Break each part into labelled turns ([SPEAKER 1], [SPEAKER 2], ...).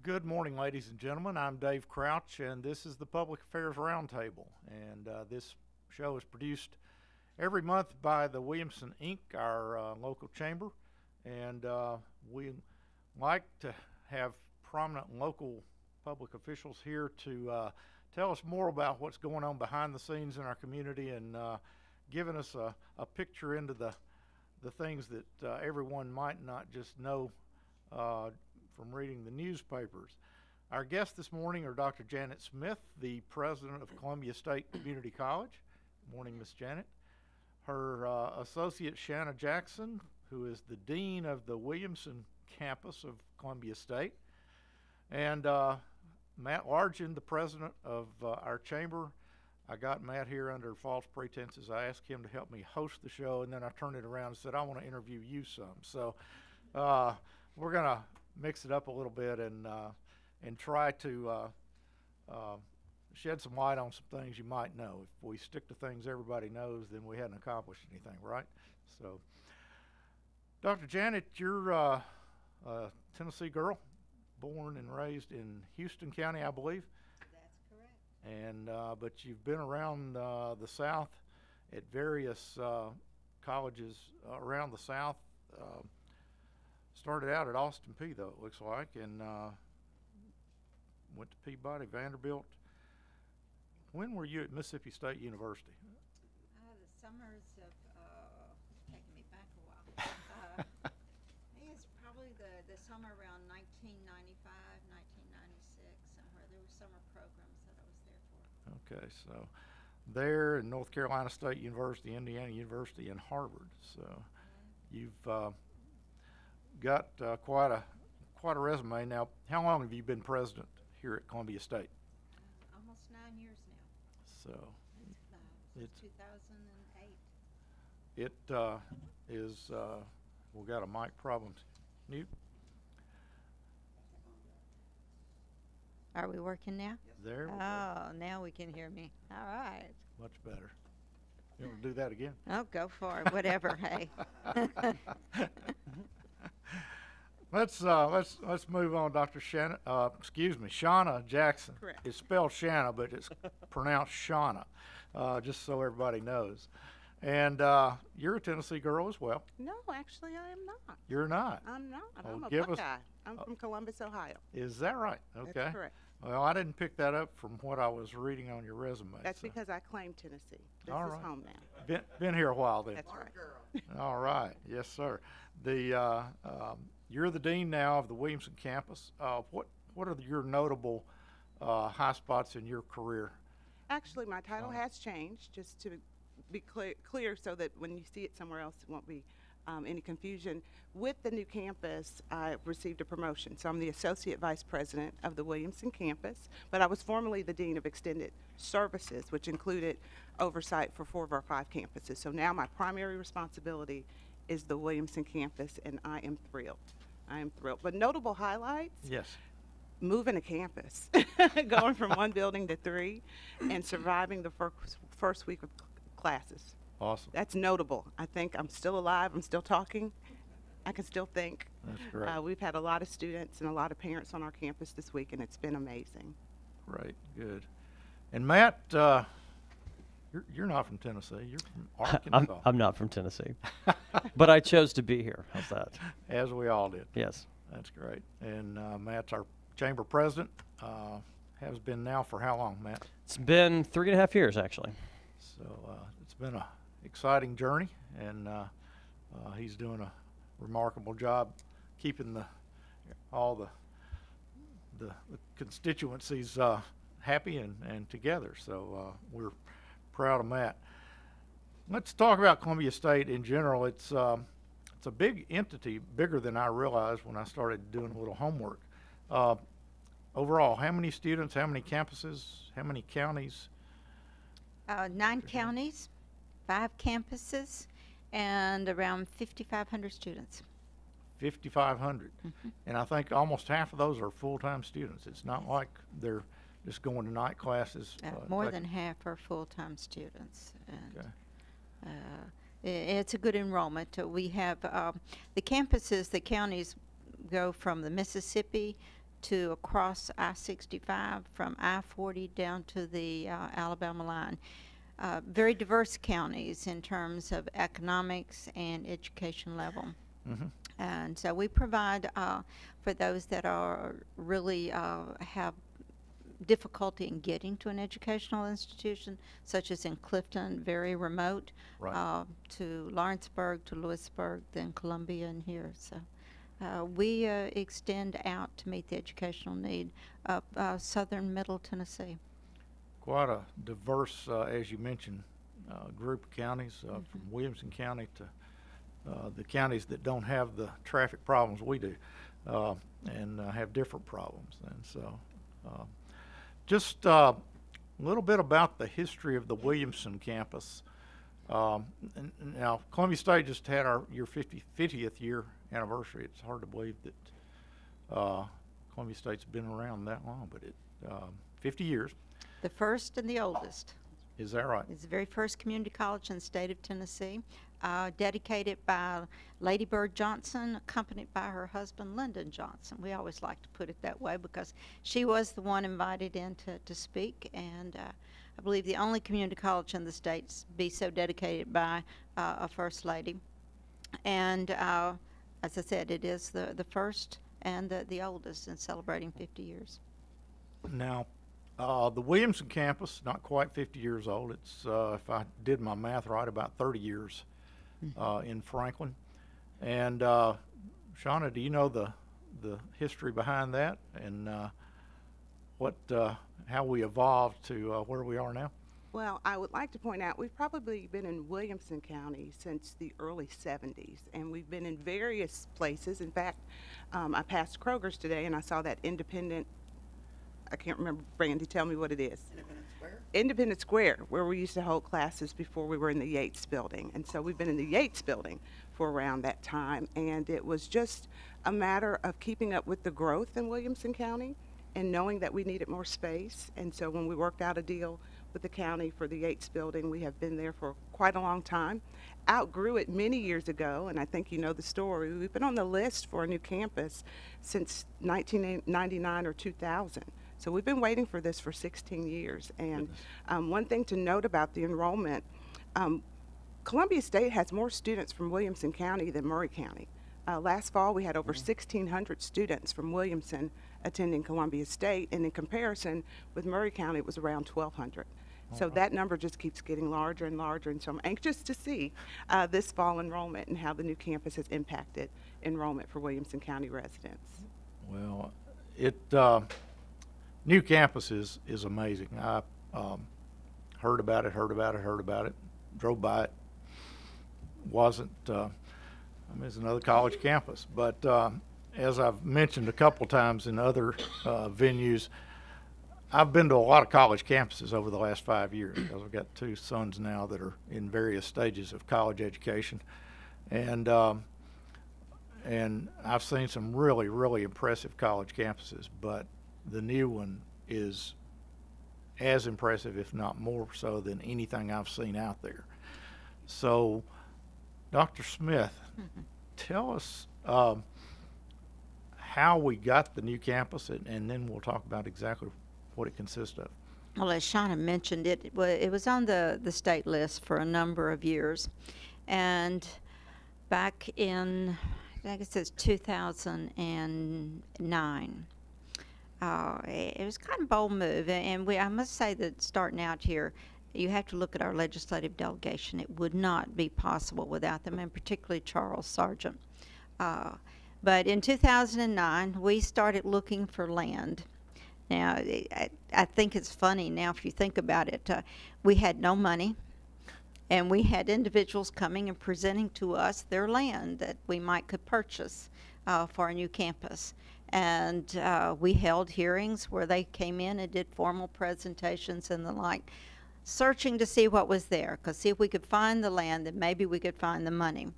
[SPEAKER 1] Good morning, ladies and gentlemen. I'm Dave Crouch, and this is the Public Affairs Roundtable. And this show is produced every month by the Williamson Inc., our local chamber. And we like to have prominent local public officials here to tell us more about what's going on behind the scenes in our community and giving us a picture into the things that everyone might not just know from reading the newspapers. Our guests this morning are Dr. Janet Smith, the president of Columbia State Community College. Good morning, Miss Janet. Her associate, Shanna Jackson, who is the dean of the Williamson campus of Columbia State. And Matt Largent, the president of our chamber. I got Matt here under false pretenses. I asked him to help me host the show, and then I turned it around and said, I want to interview you some. So we're going to mix it up a little bit and try to shed some light on some things you might know. If we stick to things everybody knows, then we hadn't accomplished anything, right? So, Dr. Janet, you're a Tennessee girl, born and raised in Houston County, I believe.
[SPEAKER 2] That's correct.
[SPEAKER 1] And but you've been around the South at various colleges around the South. Started out at Austin Peay, though, it looks like, and went to Peabody, Vanderbilt. When were you at Mississippi State University?
[SPEAKER 2] The summers of, taking me back a while. I think it's probably the summer around 1995, 1996, somewhere. There were summer programs that I was there for.
[SPEAKER 1] Okay, so there in North Carolina State University, Indiana University, and Harvard. So you've got quite a resume. Now, how long have you been president here at Columbia State?
[SPEAKER 2] Almost 9 years now.
[SPEAKER 1] So
[SPEAKER 2] Since 2008.
[SPEAKER 1] it is. We got a mic problem. Newt,
[SPEAKER 2] Are we working now?
[SPEAKER 1] there. We go.
[SPEAKER 2] Oh, now we can hear me. All right.
[SPEAKER 1] Much better. You want to do that again?
[SPEAKER 2] Oh, go for it. Whatever. Hey.
[SPEAKER 1] Let's move on, Dr. Shanna. Shauna Jackson.
[SPEAKER 3] Correct.
[SPEAKER 1] It's spelled Shanna, but it's pronounced Shauna, just so everybody knows. And you're a Tennessee girl as well.
[SPEAKER 3] No, actually, I am not.
[SPEAKER 1] You're not.
[SPEAKER 3] I'm not.
[SPEAKER 1] Oh,
[SPEAKER 3] I'm a
[SPEAKER 1] give us-
[SPEAKER 3] Buckeye. I'm from Columbus, Ohio.
[SPEAKER 1] Is that right? Okay.
[SPEAKER 3] That's correct.
[SPEAKER 1] Well, I didn't pick that up from what I was reading on your resume.
[SPEAKER 3] That's
[SPEAKER 1] so.
[SPEAKER 3] because I claim Tennessee. This
[SPEAKER 1] All
[SPEAKER 3] is
[SPEAKER 1] right.
[SPEAKER 3] home now.
[SPEAKER 1] Been here a while then.
[SPEAKER 3] That's right.
[SPEAKER 1] All right. Yes, sir. The you're the dean now of the Williamson campus. What are your notable high spots in your career?
[SPEAKER 3] Actually, my title
[SPEAKER 1] Oh.
[SPEAKER 3] has changed, just to be clear so that when you see it somewhere else, it won't be any confusion. With the new campus, I received a promotion. So I'm the Associate Vice President of the Williamson campus, but I was formerly the Dean of Extended Services, which included oversight for 4 of our 5 campuses. So now my primary responsibility is the Williamson campus, and I am thrilled. I am thrilled. But notable highlights,
[SPEAKER 1] Yes.
[SPEAKER 3] moving a campus, going from 1 building to 3, and surviving the first week of classes.
[SPEAKER 1] Awesome.
[SPEAKER 3] That's notable. I think I'm still alive. I'm still talking. I can still think.
[SPEAKER 1] That's great.
[SPEAKER 3] We've had a lot of students and a lot of parents on our campus this week, and it's been amazing.
[SPEAKER 1] Great. Good. And Matt, you're not from Tennessee. You're from Arkansas.
[SPEAKER 4] I'm not from Tennessee, but I chose to be here. How's that?
[SPEAKER 1] As we all did.
[SPEAKER 4] Yes.
[SPEAKER 1] That's great. And Matt's our chamber president. Has been now for how long, Matt?
[SPEAKER 4] It's been 3.5 years, actually.
[SPEAKER 1] So it's been a exciting journey, and he's doing a remarkable job keeping all the constituencies happy and together. So we're proud of Matt. Let's talk about Columbia State in general. It's a big entity, bigger than I realized when I started doing a little homework. Overall, how many students, how many campuses, how many counties?
[SPEAKER 2] 9 counties, 5 campuses, and around 5,500 students.
[SPEAKER 1] 5,500. And I think almost half of those are full-time students. It's not like they're just going to night classes.
[SPEAKER 2] More than half are full-time students. And,
[SPEAKER 1] Okay.
[SPEAKER 2] it's a good enrollment. We have the campuses, the counties go from the Mississippi to across I-65 from I-40 down to the Alabama line. Very diverse counties in terms of economics and education level. And so we provide for those that are really have difficulty in getting to an educational institution, such as in Clifton, very remote,
[SPEAKER 1] Right.
[SPEAKER 2] to Lawrenceburg, to Lewisburg, then Columbia, and here. So we extend out to meet the educational need of southern Middle Tennessee.
[SPEAKER 1] Quite a diverse, as you mentioned, group of counties, from Williamson County to the counties that don't have the traffic problems we do, and have different problems. And so, just a little bit about the history of the Williamson campus. And now, Columbia State just had your 50th year anniversary. It's hard to believe that Columbia State's been around that long, but 50 years.
[SPEAKER 2] The first and the oldest.
[SPEAKER 1] Is that right?
[SPEAKER 2] It's the very first community college in the state of Tennessee, dedicated by Lady Bird Johnson, accompanied by her husband, Lyndon Johnson. We always like to put it that way because she was the one invited in to speak, and I believe the only community college in the state to be so dedicated by a first lady. And as I said, it is the first and the oldest in celebrating 50 years.
[SPEAKER 1] Now, the Williamson campus, not quite 50 years old. It's, if I did my math right, about 30 years in Franklin. And Shauna, do you know the history behind that and how we evolved to where we are now?
[SPEAKER 3] Well, I would like to point out we've probably been in Williamson County since the early 70s, and we've been in various places. In fact, I passed Kroger's today and I saw that Independent, I can't remember, Brandy, tell me what it is. Independence Square, where we used to hold classes before we were in the Yates building. And so we've been in the Yates building for around that time, and it was just a matter of keeping up with the growth in Williamson County and knowing that we needed more space. And so when we worked out a deal with the county for the Yates building, we have been there for quite a long time. Outgrew it many years ago, and I think you know the story. We've been on the list for a new campus since 1999 or 2000. So we've been waiting for this for 16 years. And one thing to note about the enrollment, Columbia State has more students from Williamson County than Maury County. Last fall, we had over 1,600 students from Williamson attending Columbia State, and in comparison with Maury County, it was around 1,200. So that number just keeps getting larger and larger, and so I'm anxious to see this fall enrollment and how the new campus has impacted enrollment for Williamson County residents.
[SPEAKER 1] Well, new campus is amazing. I heard about it, drove by it. Wasn't, it's another college campus. But as I've mentioned a couple times in other venues, I've been to a lot of college campuses over the last 5 years because I've got two sons now that are in various stages of college education. And I've seen some really, really impressive college campuses, but the new one is as impressive, if not more so, than anything I've seen out there. So, Dr. Smith, tell us how we got the new campus, and then we'll talk about exactly what it consists of.
[SPEAKER 2] Well, as Shauna mentioned, it was on the state list for a number of years. And back in, I guess it's 2009, it was kind of a bold move. And I must say that starting out here, you have to look at our legislative delegation. It would not be possible without them, and particularly Charles Sargent. But in 2009, we started looking for land. Now, I think it's funny now if you think about it. We had no money, and we had individuals coming and presenting to us their land that we could purchase for a new campus. And we held hearings where they came in and did formal presentations and the like, searching to see what was there, because see if we could find the land, then maybe we could find the money.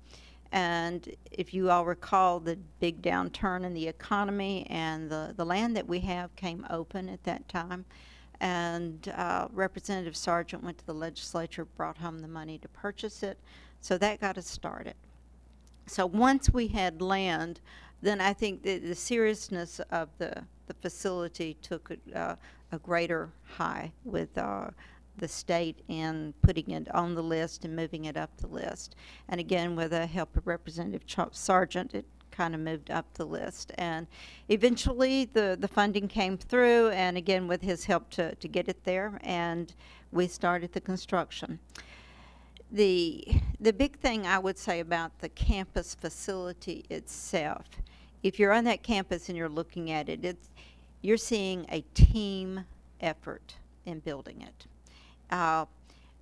[SPEAKER 2] And if you all recall the big downturn in the economy, and the land that we have came open at that time, and Representative Sargent went to the legislature, brought home the money to purchase it, so that got us started. So once we had land, then I think the seriousness of the facility took a greater high with the state in putting it on the list and moving it up the list. And again, with the help of Representative Sargent, it kind of moved up the list. And eventually the funding came through, and again, with his help to get it there, and we started the construction. The big thing I would say about the campus facility itself, if you're on that campus and you're looking at it, you're seeing a team effort in building it.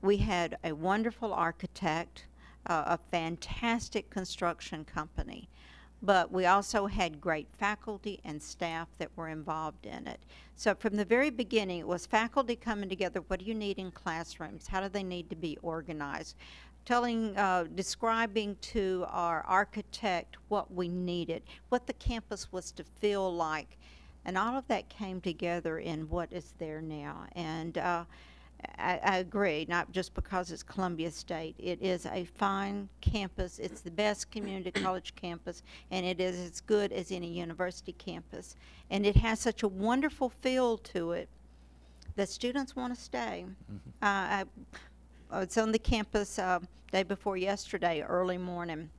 [SPEAKER 2] We had a wonderful architect, a fantastic construction company, but we also had great faculty and staff that were involved in it. So from the very beginning, it was faculty coming together. What do you need in classrooms? How do they need to be organized? Describing to our architect what we needed, what the campus was to feel like, and all of that came together in what is there now. And I agree, not just because it's Columbia State. It is a fine campus. It's the best community college campus, and it is as good as any university campus. And it has such a wonderful feel to it that students want to stay. I was on the campus day before yesterday, early morning,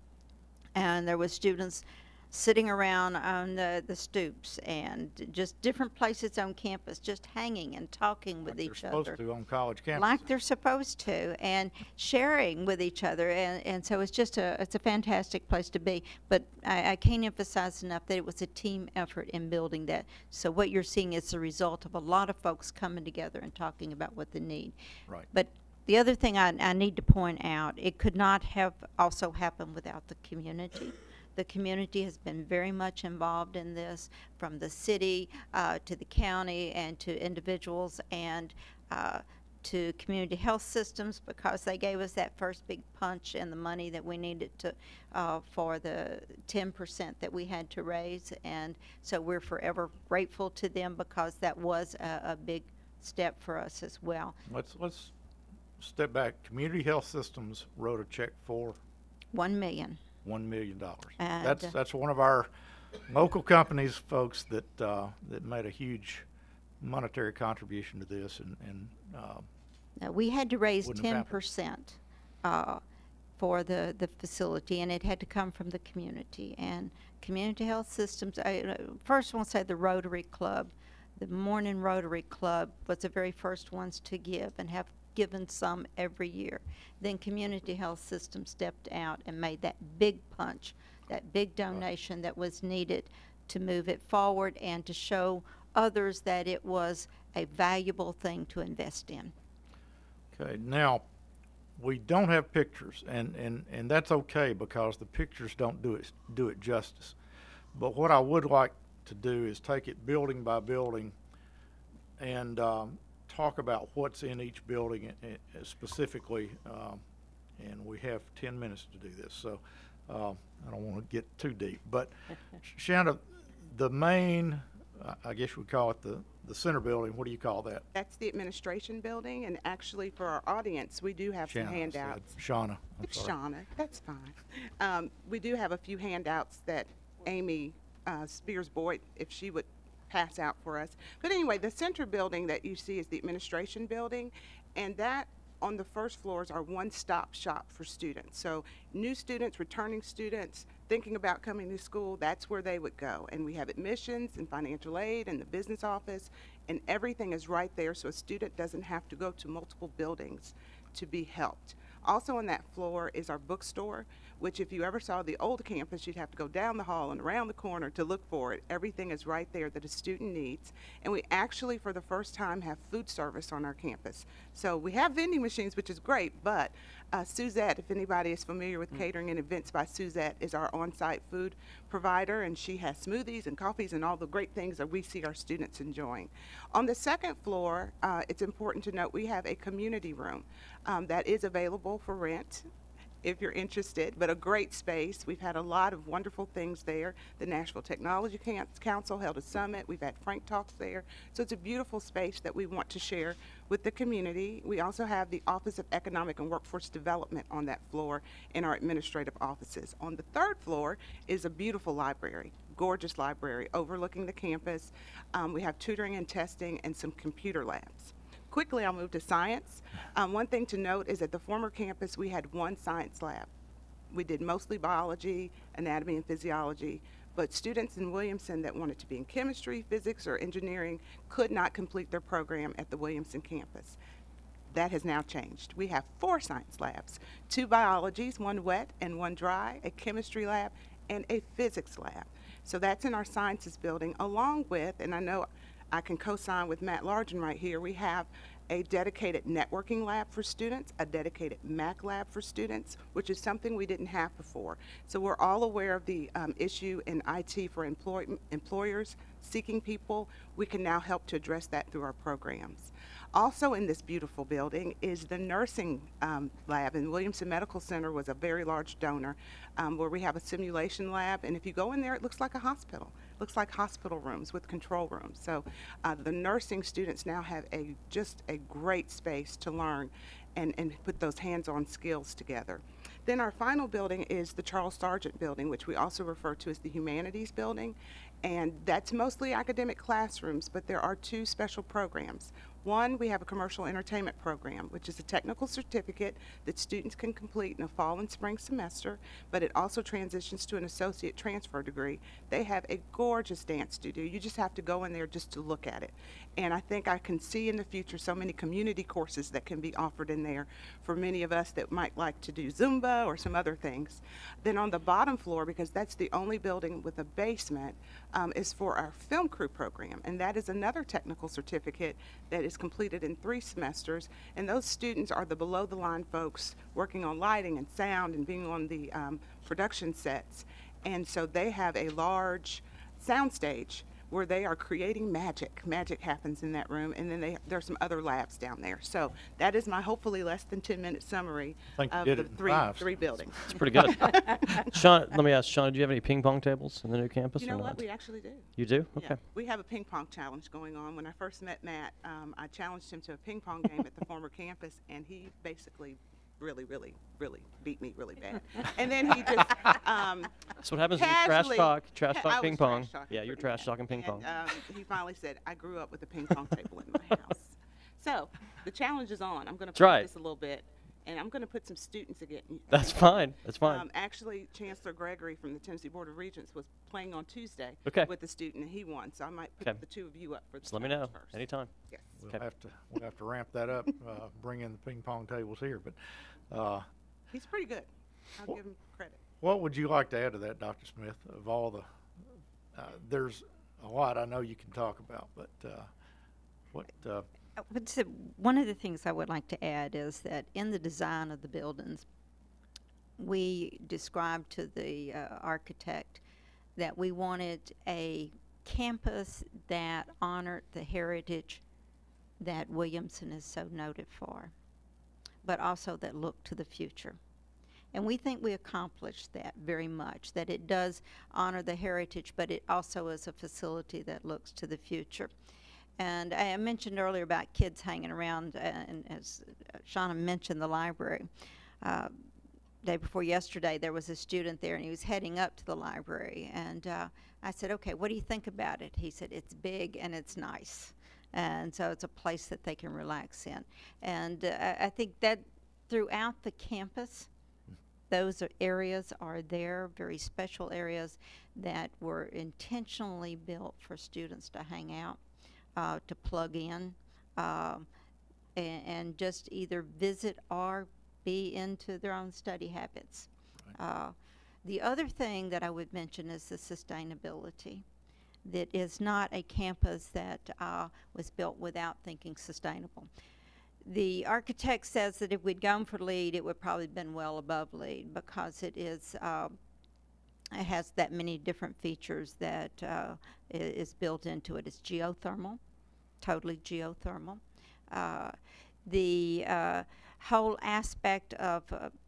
[SPEAKER 2] and there was students sitting around on the stoops and just different places on campus, just hanging and talking with each other.
[SPEAKER 1] Like they're supposed to on college campuses.
[SPEAKER 2] Like they're supposed to, and sharing with each other, and so it's just it's a fantastic place to be. But I can't emphasize enough that it was a team effort in building that. So what you're seeing is the result of a lot of folks coming together and talking about what they need.
[SPEAKER 1] Right.
[SPEAKER 2] But the other thing I need to point out, it could not have also happened without the community. The community has been very much involved in this, from the city to the county and to individuals and to community health systems, because they gave us that first big punch in the money that we needed to for the 10% that we had to raise. And so we're forever grateful to them, because that was a big step for us as well.
[SPEAKER 1] Let's step back. Community Health Systems wrote a check for
[SPEAKER 2] $1 million.
[SPEAKER 1] $1 million.
[SPEAKER 2] And
[SPEAKER 1] That's one of our local companies, folks, that that made a huge monetary contribution to this, and
[SPEAKER 2] we had to raise
[SPEAKER 1] wouldn't have
[SPEAKER 2] 10% for the facility, and it had to come from the community. And Community Health Systems, first I want to say the Rotary Club, the Morning Rotary Club was the very first ones to give, and have given some every year. Then Community Health System stepped out and made that big punch, that big donation that was needed to move it forward and to show others that it was a valuable thing to invest in.
[SPEAKER 1] okay. Now, we don't have pictures, and that's okay, because the pictures don't do it justice. But what I would like to do is take it building by building and talk about what's in each building specifically, and we have 10 minutes to do this, so I don't want to get too deep. But Shanda, the main, I guess we call it the center building, what do you call that?
[SPEAKER 3] That's the administration building, and actually for our audience, we do have some
[SPEAKER 1] Shanna, I said.
[SPEAKER 3] handouts.
[SPEAKER 1] Shauna, I'm
[SPEAKER 3] It's
[SPEAKER 1] sorry.
[SPEAKER 3] Shauna, that's fine. We do have a few handouts that Amy Spears Boyd, if she would pass out for us. But anyway, the center building that you see is the administration building, and that on the first floors are one-stop shop for students. So new students, returning students, thinking about coming to school, that's where they would go. And we have admissions and financial aid and the business office, and everything is right there, so a student doesn't have to go to multiple buildings to be helped. Also on that floor is our bookstore, which if you ever saw the old campus, you'd have to go down the hall and around the corner to look for it. Everything is right there that a student needs. And we actually, for the first time, have food service on our campus. So we have vending machines, which is great, but Suzette, if anybody is familiar with Catering and Events by Suzette, is our on-site food provider, and she has smoothies and coffees and all the great things that we see our students enjoying. On the second floor, it's important to note we have a community room that is available for rent if you're interested, but a great space. We've had a lot of wonderful things there. The Nashville Technology Council held a summit. We've had Frank Talks there. So it's a beautiful space that we want to share with the community. We also have the Office of Economic and Workforce Development on that floor in our administrative offices. On the third floor is a beautiful library. gorgeous library overlooking the campus. We have tutoring and testing and some computer labs. Quickly, I'll move to science. One thing to note is at the former campus, we had one science lab. We did mostly biology, anatomy, and physiology, but students in Williamson that wanted to be in chemistry, physics, or engineering could not complete their program at the Williamson campus. That has now changed. We have 4 science labs, 2 biologies, 1 wet and 1 dry, a chemistry lab, and a physics lab. So that's in our sciences building, along with, and I know I can co-sign with Matt Largen right here, we have a dedicated networking lab for students, a dedicated Mac lab for students, which is something we didn't have before. So we're all aware of the issue in IT for employers seeking people. We can now help to address that through our programs. Also in this beautiful building is the nursing lab, and Williamson Medical Center was a very large donor where we have a simulation lab, and if you go in there, it looks like a hospital. It looks like hospital rooms with control rooms. So the nursing students now have just a great space to learn and put those hands-on skills together. Then our final building is the Charles Sargent building, which we also refer to as the Humanities building, and that's mostly academic classrooms, but there are 2 special programs. One, we have a commercial entertainment program, which is a technical certificate that students can complete in a fall and spring semester, but it also transitions to an associate transfer degree. They have a gorgeous dance studio. You just have to go in there just to look at it. And I think I can see in the future so many community courses that can be offered in there for many of us that might like to do Zumba or some other things. Then on the bottom floor, because that's the only building with a basement, is for our film crew program, and that is another technical certificate that is completed in 3 semesters, and those students are the below-the-line folks working on lighting and sound and being on the production sets, and so they have a large sound stage where they are creating magic. Magic happens in that room, and then there's some other labs down there. So that is my hopefully less than 10-minute summary
[SPEAKER 1] think you
[SPEAKER 3] of
[SPEAKER 1] did
[SPEAKER 3] the
[SPEAKER 1] it in 5.
[SPEAKER 3] three buildings.
[SPEAKER 4] It's pretty good. Sean, let me ask, Sean, do you have any ping pong tables in the new campus
[SPEAKER 3] You
[SPEAKER 4] or
[SPEAKER 3] know
[SPEAKER 4] not?
[SPEAKER 3] what? We actually do.
[SPEAKER 4] You do?
[SPEAKER 3] Yeah.
[SPEAKER 4] Okay.
[SPEAKER 3] We have a ping pong challenge going on. When I first met Matt, I challenged him to a ping pong game at the former campus, and he basically really beat me really bad. And then he just
[SPEAKER 4] That's what happens when you
[SPEAKER 3] casually-
[SPEAKER 4] trash
[SPEAKER 3] I
[SPEAKER 4] talk
[SPEAKER 3] was
[SPEAKER 4] ping pong.
[SPEAKER 3] trash talking
[SPEAKER 4] Yeah, you're
[SPEAKER 3] pretty
[SPEAKER 4] trash
[SPEAKER 3] bad.
[SPEAKER 4] talking ping pong.
[SPEAKER 3] And he finally said, I grew up with a ping pong table in my house. So the challenge is on. I'm going to
[SPEAKER 4] That's right.
[SPEAKER 3] practice a little bit, and I'm going to put some students again.
[SPEAKER 4] That's fine. That's fine.
[SPEAKER 3] Actually, Chancellor Gregory from the Tennessee Board of Regents was playing on Tuesday
[SPEAKER 4] Okay.
[SPEAKER 3] with a student, and he won. So I might put
[SPEAKER 4] Okay.
[SPEAKER 3] the 2 of you up for the
[SPEAKER 4] Just let me know
[SPEAKER 3] challenge first.
[SPEAKER 4] anytime.
[SPEAKER 3] Yes.
[SPEAKER 1] We'll
[SPEAKER 4] Okay.
[SPEAKER 1] have to ramp that up, bring in the ping pong tables here, but
[SPEAKER 3] He's pretty good. I'll
[SPEAKER 1] Well-
[SPEAKER 3] give him credit.
[SPEAKER 1] what would you like to add to that, Dr. Smith, of all the, there's a lot I know you can talk about, but
[SPEAKER 2] One of the things I would like to add is that in the design of the buildings, we described to the architect that we wanted a campus that honored the heritage that Williamson is so noted for, but also that looked to the future. And we think we accomplished that very much, that it does honor the heritage, but it also is a facility that looks to the future. And I mentioned earlier about kids hanging around, and as Shauna mentioned, the library. Day before yesterday, there was a student there, and he was heading up to the library. And I said, okay, what do you think about it? He said, it's big and it's nice. And so it's a place that they can relax in. And I think that throughout the campus, those areas are there, very special areas that were intentionally built for students to hang out, to plug in, and just either visit or be into their own study habits. The other thing that I would mention is the sustainability. That is not a campus that was built without thinking sustainable. The architect says that if we'd gone for LEED, it would probably have been well above LEED because it is it has that many different features that is built into it. It's geothermal, totally geothermal. The whole aspect of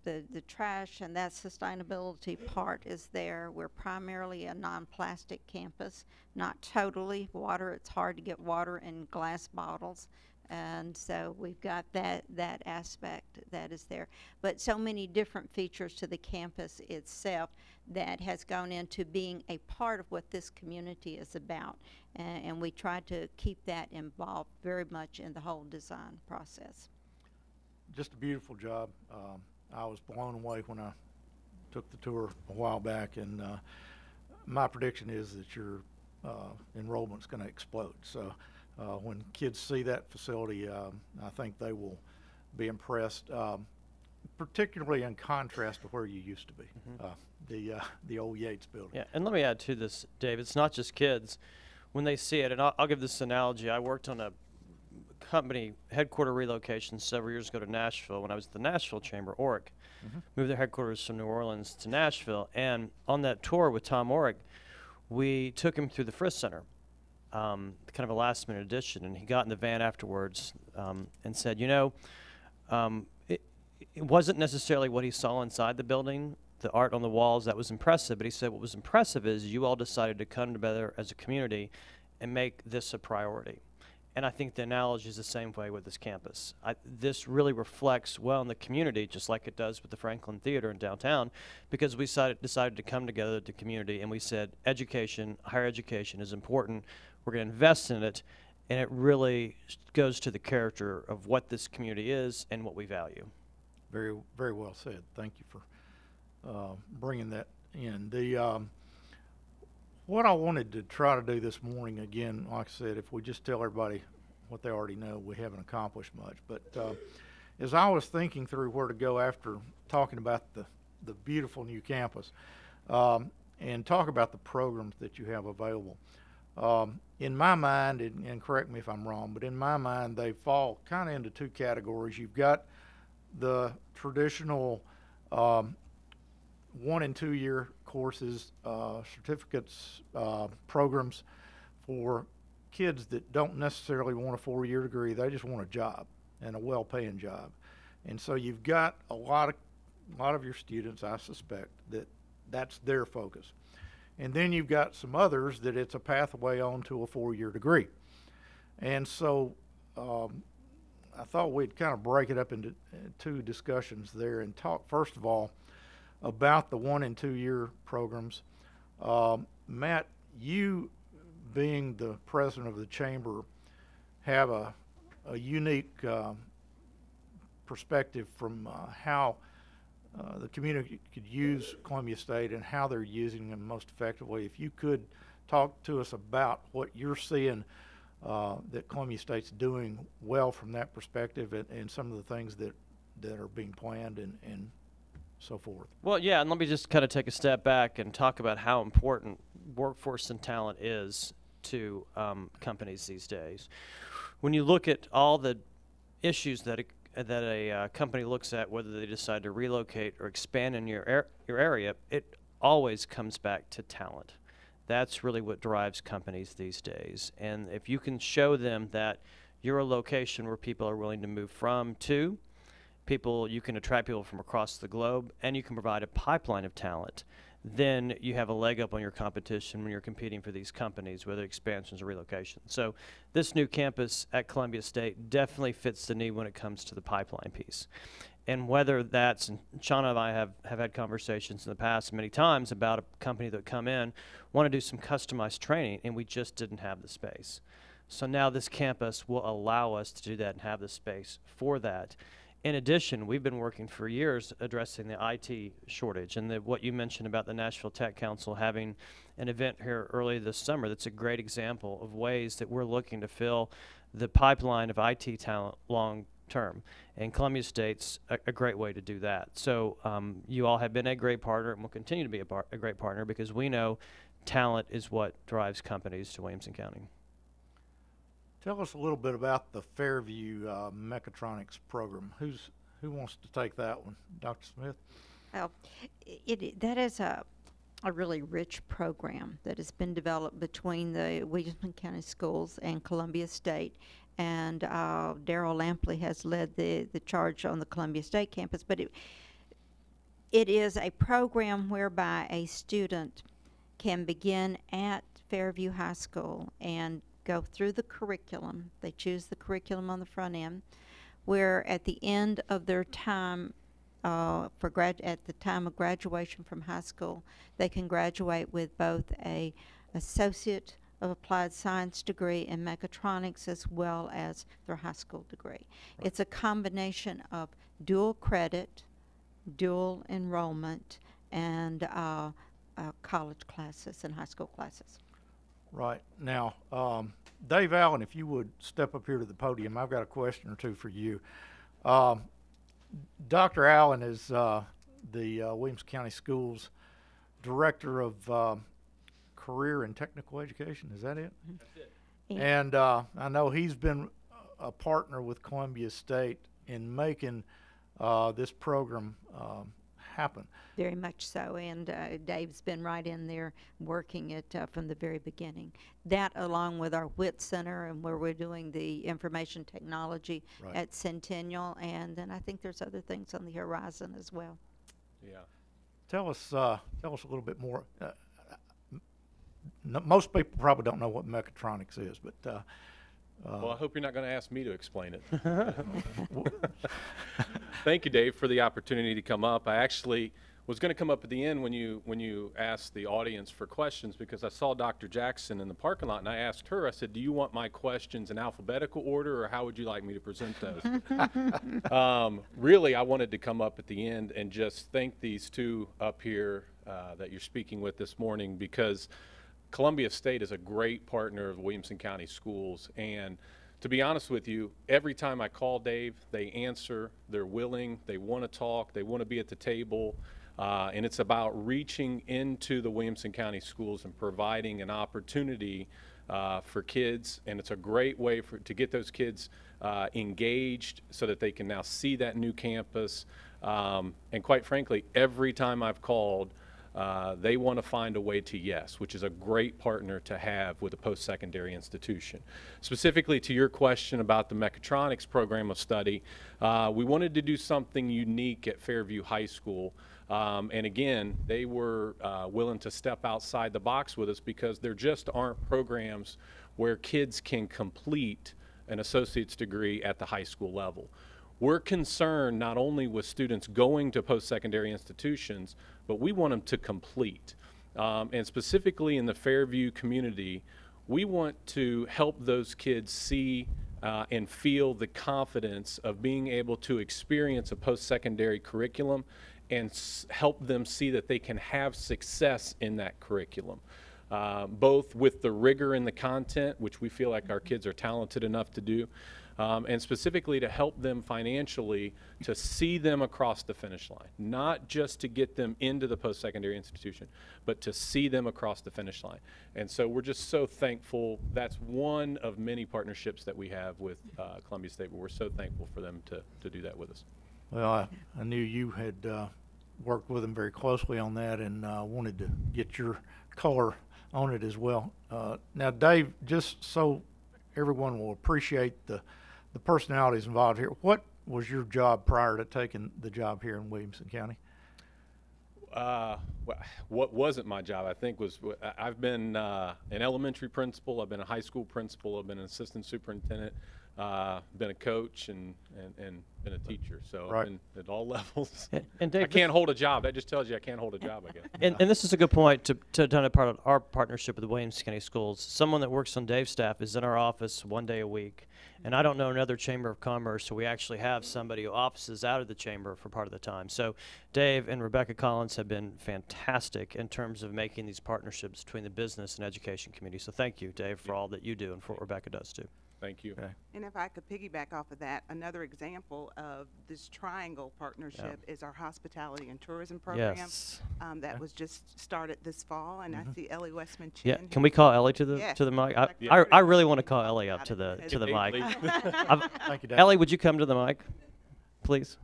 [SPEAKER 2] the trash and that sustainability part is there. We're primarily a non-plastic campus, not totally water. It's hard to get water in glass bottles, And so we've got that aspect that is there. But so many different features to the campus itself that has gone into being a part of what this community is about. And we try to keep that involved very much in the whole design process.
[SPEAKER 1] Just a beautiful job. I was blown away when I took the tour a while back, and my prediction is that your enrollment's going to explode. So when kids see that facility, I think they will be impressed, particularly in contrast to where you used to be, the old Yates building.
[SPEAKER 4] Yeah, and let me add to this, Dave. It's not just kids. When they see it, and I'll give this analogy. I worked on a company headquarter relocation several years ago to Nashville when I was at the Nashville Chamber, Oric. Moved their headquarters from New Orleans to Nashville. And on that tour with Tom Oric, we took him through the Frist Center, kind of a last-minute addition. And he got in the van afterwards and said, you know, it wasn't necessarily what he saw inside the building, the art on the walls, that was impressive. But he said what was impressive is you all decided to come together as a community and make this a priority. And I think the analogy is the same way with this campus. This really reflects well in the community, just like it does with the Franklin Theater in downtown, because we decided to come together as a community, and we said education, higher education is important. We're going to invest in it, and it really goes to the character of what this community is and what we value.
[SPEAKER 1] Very, very well said. Thank you for bringing that in. What I wanted to try to do this morning, again, like I said, if we just tell everybody what they already know, we haven't accomplished much. But as I was thinking through where to go after talking about the beautiful new campus and talk about the programs that you have available, in my mind, and correct me if I'm wrong, but in my mind, they fall kind of into two categories. You've got the traditional 1- and 2-year courses, certificates, programs for kids that don't necessarily want a 4-year degree. They just want a job, and a well-paying job. And so you've got a lot of your students, I suspect, that's their focus. And then you've got some others that it's a pathway on to a 4-year degree. And so I thought we'd kind of break it up into two discussions there and talk, first of all, about the 1- and 2-year programs. Matt, you being the president of the chamber have a unique perspective from how the community could use Columbia State and how they're using them most effectively. If you could talk to us about what you're seeing that Columbia State's doing well from that perspective, and some of the things that are being planned and so forth.
[SPEAKER 4] Well, yeah, and let me just kind of take a step back and talk about how important workforce and talent is to companies these days. When you look at all the issues that a company looks at, whether they decide to relocate or expand in your area, it always comes back to talent. That's really what drives companies these days. And if you can show them that you're a location where people are willing to move from to, you can attract people from across the globe, and you can provide a pipeline of talent, then you have a leg up on your competition when you're competing for these companies, whether expansions or relocations. So this new campus at Columbia State definitely fits the need when it comes to the pipeline piece. And whether that's, and Shauna and I have had conversations in the past many times about a company that come in, want to do some customized training, and we just didn't have the space. So now this campus will allow us to do that and have the space for that. In addition, we've been working for years addressing the IT shortage, and what you mentioned about the Nashville Tech Council having an event here early this summer. That's a great example of ways that we're looking to fill the pipeline of IT talent long term, and Columbia State's a great way to do that. So you all have been a great partner and will continue to be a great partner, because we know talent is what drives companies to Williamson County.
[SPEAKER 1] Tell us a little bit about the Fairview Mechatronics program. Who wants to take that one? Dr. Smith?
[SPEAKER 2] Well, that is a really rich program that has been developed between the Williamson County Schools and Columbia State. And Darrell Lampley has led the charge on the Columbia State campus. But it is a program whereby a student can begin at Fairview High School and go through the curriculum. They choose the curriculum on the front end, where at the end of their time, at the time of graduation from high school, they can graduate with both a Associate of Applied Science degree in mechatronics as well as their high school degree. It's a combination of dual credit, dual enrollment, and college classes and high school classes.
[SPEAKER 1] Right. Now, Dave Allen, if you would step up here to the podium, I've got a question or two for you. Dr. Allen is the Williamson County Schools Director of Career and Technical Education. Is that it?
[SPEAKER 2] That's it.
[SPEAKER 1] And I know he's been a partner with Columbia State in making this program happen.
[SPEAKER 2] Very much so, and Dave's been right in there working it from the very beginning. That, along with our WIT Center, and where we're doing the information technology
[SPEAKER 1] Right.
[SPEAKER 2] at Centennial, and then I think there's other things on the horizon as well.
[SPEAKER 5] Yeah.
[SPEAKER 1] Tell us a little bit more. Most people probably don't know what mechatronics is, but
[SPEAKER 5] Well, I hope you're not going to ask me to explain it. Thank you, Dave, for the opportunity to come up. I actually was going to come up at the end when you asked the audience for questions, because I saw Dr. Jackson in the parking lot, and I asked her, I said, do you want my questions in alphabetical order, or how would you like me to present those? Really, I wanted to come up at the end and just thank these two up here that you're speaking with this morning, because Columbia State is a great partner of Williamson County Schools, and to be honest with you, every time I call Dave, they answer, they're willing, they want to talk, they want to be at the table, and it's about reaching into the Williamson County Schools and providing an opportunity for kids, and it's a great way to get those kids engaged so that they can now see that new campus, and quite frankly, every time I've called, they want to find a way to yes, which is a great partner to have with a post-secondary institution. Specifically to your question about the mechatronics program of study, we wanted to do something unique at Fairview High School. And again, they were willing to step outside the box with us, because there just aren't programs where kids can complete an associate's degree at the high school level. We're concerned not only with students going to post-secondary institutions, but we want them to complete. And specifically in the Fairview community, we want to help those kids see and feel the confidence of being able to experience a post-secondary curriculum and help them see that they can have success in that curriculum. Both with the rigor in the content, which we feel like our kids are talented enough to do, and specifically to help them financially to see them across the finish line, not just to get them into the post-secondary institution, but to see them across the finish line. And so we're just so thankful. That's one of many partnerships that we have with Columbia State, but we're so thankful for them to do that with us.
[SPEAKER 1] well, I knew you had worked with them very closely on that, and wanted to get your color on it as well. Now, Dave, just so everyone will appreciate the personalities involved here, what was your job prior to taking the job here in Williamson County?
[SPEAKER 5] What wasn't my job, I think, was I've been an elementary principal, I've been a high school principal, I've been an assistant superintendent, been a coach, and been a teacher. So
[SPEAKER 1] Right.
[SPEAKER 5] I've been at all levels.
[SPEAKER 4] And Dave,
[SPEAKER 5] I can't hold a job. That just tells you I can't hold a job, I guess.
[SPEAKER 4] And this is a good point to kind of part of our partnership with the Williamson County Schools. Someone that works on Dave's staff is in our office 1 day a week. And I don't know another Chamber of Commerce, so we actually have somebody who offices out of the Chamber for part of the time. So Dave and Rebecca Collins have been fantastic in terms of making these partnerships between the business and education community. So thank you, Dave, for all that you do and for what Rebecca does too.
[SPEAKER 5] Thank you.
[SPEAKER 1] Okay.
[SPEAKER 3] And if I could piggyback off of that, another example of this triangle partnership is our hospitality and tourism program.
[SPEAKER 4] Yes.
[SPEAKER 3] That was just started this fall, and I see Ellie Westman
[SPEAKER 4] Yeah.
[SPEAKER 3] Chin.
[SPEAKER 4] Can we call Ellie to the
[SPEAKER 3] Yes.
[SPEAKER 4] mic?
[SPEAKER 3] Yeah.
[SPEAKER 4] I really want to call Ellie up to the
[SPEAKER 3] Maybe.
[SPEAKER 4] mic.
[SPEAKER 1] Thank you, Dave.
[SPEAKER 4] Ellie, would you come to the mic, please?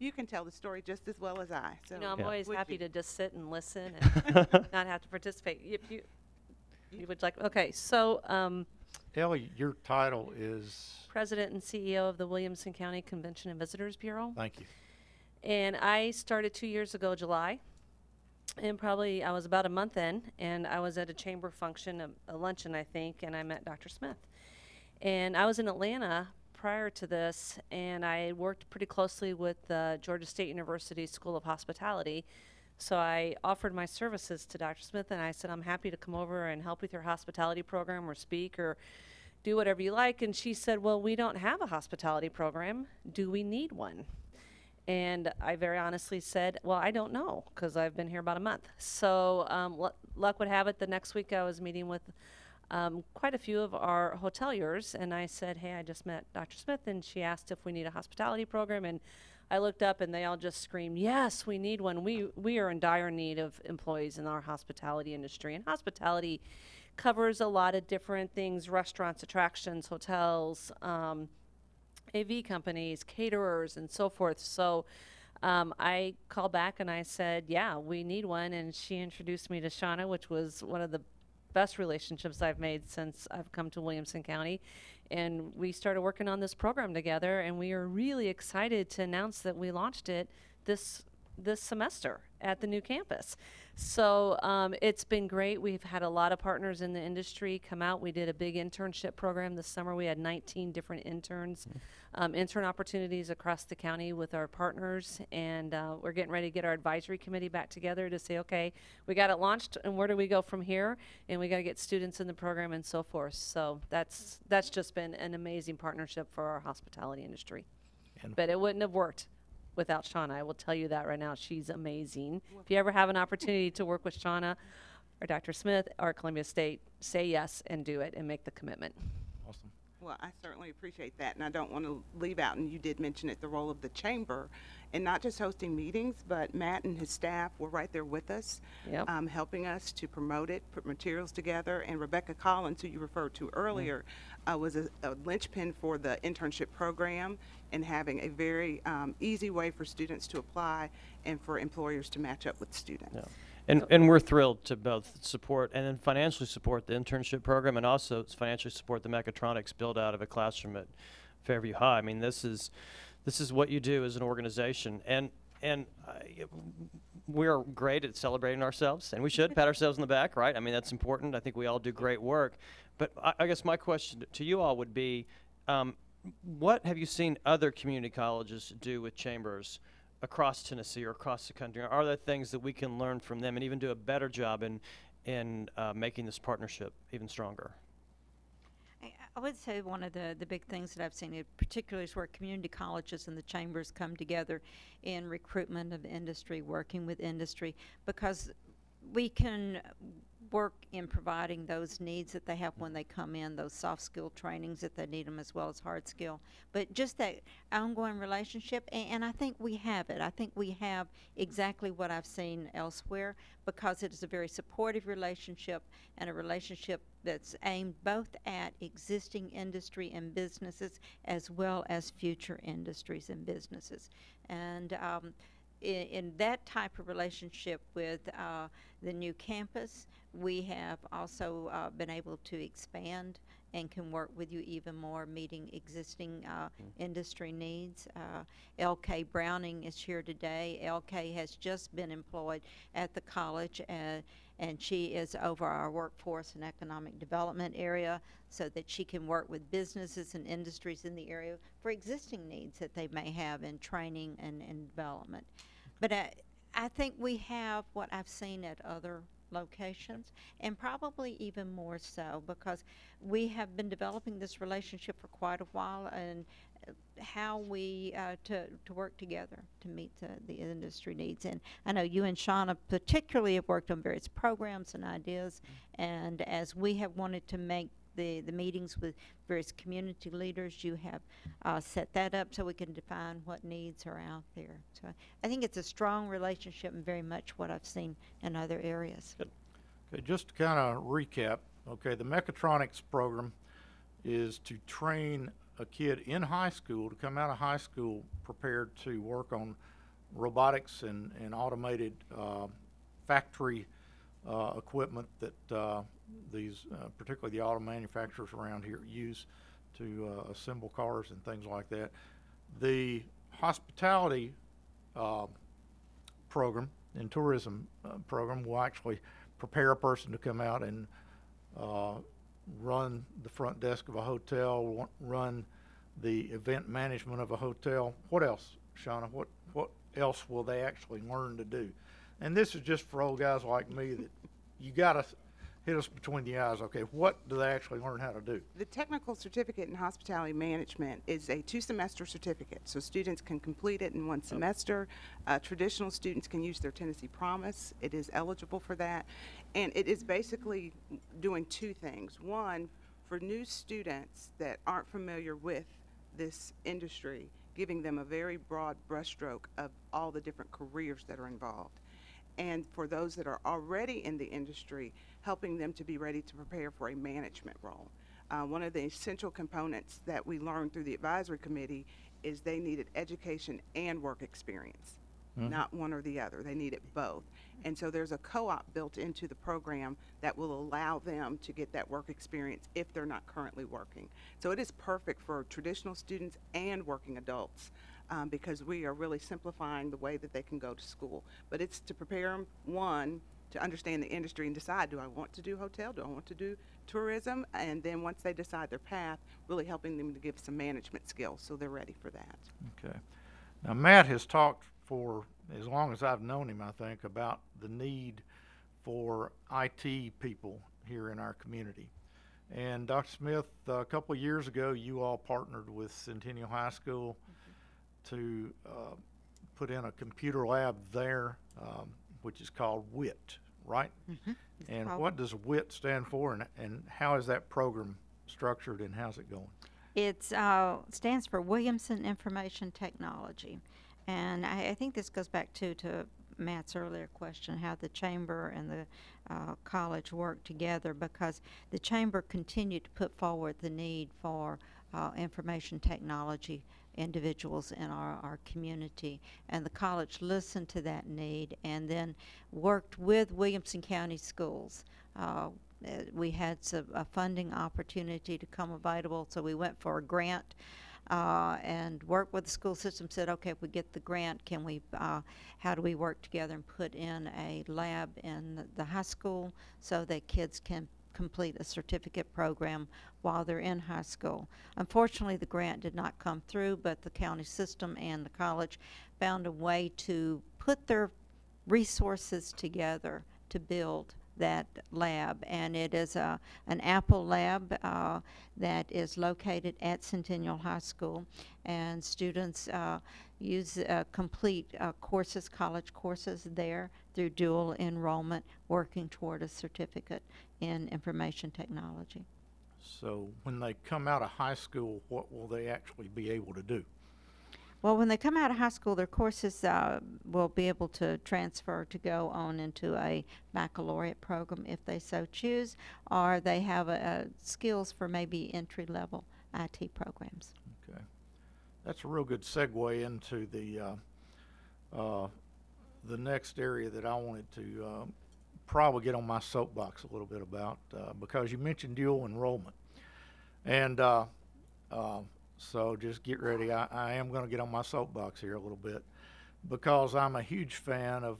[SPEAKER 3] You can tell the story just as well as I. So
[SPEAKER 6] You know, I'm
[SPEAKER 4] Yeah.
[SPEAKER 6] always
[SPEAKER 3] would
[SPEAKER 6] happy
[SPEAKER 3] you?
[SPEAKER 6] to just sit and listen and not have to participate. If you would like, okay, so
[SPEAKER 1] Ellie, your title is,
[SPEAKER 6] President and CEO of the Williamson County Convention and Visitors Bureau.
[SPEAKER 1] thank you.
[SPEAKER 6] And I started 2 years ago, July. and probably I was about a month in, and I was at a chamber function, a luncheon, I think, and I met Dr. Smith. And I was in Atlanta prior to this, and I worked pretty closely with Georgia State University School of Hospitality. So I offered my services to Dr. Smith, and I said, I'm happy to come over and help with your hospitality program or speak or do whatever you like. And she said, well, we don't have a hospitality program. Do we need one? And I very honestly said, well, I don't know, because I've been here about a month. So luck would have it, the next week I was meeting with quite a few of our hoteliers, and I said, hey, I just met Dr. Smith, and she asked if we need a hospitality program, and I looked up, and they all just screamed, yes, we need one. We are in dire need of employees in our hospitality industry, and hospitality covers a lot of different things: restaurants, attractions, hotels, AV companies, caterers, and so forth. So I called back and I said, yeah, we need one. And she introduced me to Shauna, which was one of the best relationships I've made since I've come to Williamson County. And we started working on this program together, and we are really excited to announce that we launched it this semester at the new campus. So it's been great. We've had a lot of partners in the industry come out. We did a big internship program this summer. We had 19 different interns, intern opportunities across the county with our partners. And we're getting ready to get our advisory committee back together to say, okay, we got it launched, and where do we go from here? And we got to get students in the program and so forth. So that's just been an amazing partnership for our hospitality industry. But it wouldn't have worked without Shauna. I will tell you that right now. She's amazing. If you ever have an opportunity to work with Shauna or Dr. Smith or Columbia State, say yes and do it and make the commitment.
[SPEAKER 1] Awesome.
[SPEAKER 3] Well, I certainly appreciate that, and I don't want to leave out, and you did mention it, the role of the chamber, and not just hosting meetings, but Matt and his staff were right there with us,
[SPEAKER 6] Yep.
[SPEAKER 3] helping us to promote it, put materials together, and Rebecca Collins, who you referred to earlier, was a linchpin for the internship program and having a very easy way for students to apply and for employers to match up with students.
[SPEAKER 4] Yeah. And we're thrilled to both support and then financially support the internship program, and also financially support the mechatronics build out of a classroom at Fairview High. I mean, this is what you do as an organization, and we're great at celebrating ourselves, and we should pat ourselves on the back, right? I mean, that's important. I think we all do great work. But I guess my question to you all would be, what have you seen other community colleges do with chambers across Tennessee or across the country? Are there things that we can learn from them and even do a better job in making this partnership even stronger?
[SPEAKER 2] I would say one of the big things that I've seen, particularly, is where community colleges and the chambers come together in recruitment of industry, working with industry, because we can work in providing those needs that they have when they come in, those soft skill trainings that they need them, as well as hard skill. But just that ongoing relationship, and I think we have it. I think we have exactly what I've seen elsewhere, because it is a very supportive relationship, and a relationship that's aimed both at existing industry and businesses as well as future industries and businesses. And in that type of relationship with the new campus, we have also been able to expand and can work with you even more, meeting existing industry needs. LK Browning is here today. LK has just been employed at the college, and she is over our workforce and economic development area, so that she can work with businesses and industries in the area for existing needs that they may have in training and development. But I think we have what I've seen at other locations, and probably even more so, because we have been developing this relationship for quite a while, and how we to work together to meet the industry needs. And I know you and Shauna particularly have worked on various programs and ideas, and as we have wanted to make the meetings with various community leaders, you have set that up so we can define what needs are out there. So I think it's a strong relationship, and very much what I've seen in other areas.
[SPEAKER 1] Okay, just to kind of recap, okay, the mechatronics program is to train a kid in high school to come out of high school prepared to work on robotics and automated factory equipment that these, particularly the auto manufacturers around here, use to assemble cars and things like that. The hospitality program and tourism program will actually prepare a person to come out and run the front desk of a hotel, run the event management of a hotel. What else, Shauna? What else will they actually learn to do? And this is just for old guys like me that you got to hit us between the eyes. Okay, what do they actually learn how to do?
[SPEAKER 3] The technical certificate in hospitality management is a 2-semester certificate, so students can complete it in 1 semester. Traditional students can use their Tennessee Promise. It is eligible for that, and it is basically doing 2 things. One, for new students that aren't familiar with this industry, giving them a very broad brushstroke of all the different careers that are involved. And for those that are already in the industry, helping them to be ready to prepare for a management role. One of the essential components that we learned through the advisory committee is they needed education and work experience, not one or the other. They needed both. And so there's a co-op built into the program that will allow them to get that work experience if they're not currently working. So it is perfect for traditional students and working adults. Because we are really simplifying the way that they can go to school. But it's to prepare them, one, to understand the industry and decide, do I want to do hotel? Do I want to do tourism? And then once they decide their path, really helping them to give some management skills so they're ready for that.
[SPEAKER 1] Okay. Now, Matt has talked for as long as I've known him, I think, about the need for IT people here in our community. And Dr. Smith, a couple of years ago, you all partnered with Centennial High School to put in a computer lab there, which is called WIT, right? And what does WIT stand for, and how is that program structured, and how's it going?
[SPEAKER 2] It stands for Williamson Information Technology. And I think this goes back to Matt's earlier question, how the chamber and the college work together, because the chamber continued to put forward the need for information technology individuals in our community, and the college listened to that need and then worked with Williamson County Schools. We had a funding opportunity to come available, so we went for a grant and worked with the school system, said, okay, if we get the grant, can we, how do we work together and put in a lab in the high school so that kids can complete a certificate program while they're in high school. Unfortunately, the grant did not come through, but the county system and the college found a way to put their resources together to build that lab, and it is an Apple lab that is located at Centennial High School, and students complete courses, college courses there through dual enrollment, working toward a certificate in information technology.
[SPEAKER 1] So when they come out of high school, what will they actually be able to do?
[SPEAKER 2] Well, when they come out of high school, their courses will be able to transfer to go on into a baccalaureate program if they so choose, or they have skills for maybe entry-level IT programs.
[SPEAKER 1] Okay. That's a real good segue into the next area that I wanted to probably get on my soapbox a little bit about, because you mentioned dual enrollment. And so just get ready. I am going to get on my soapbox here a little bit, because I'm a huge fan of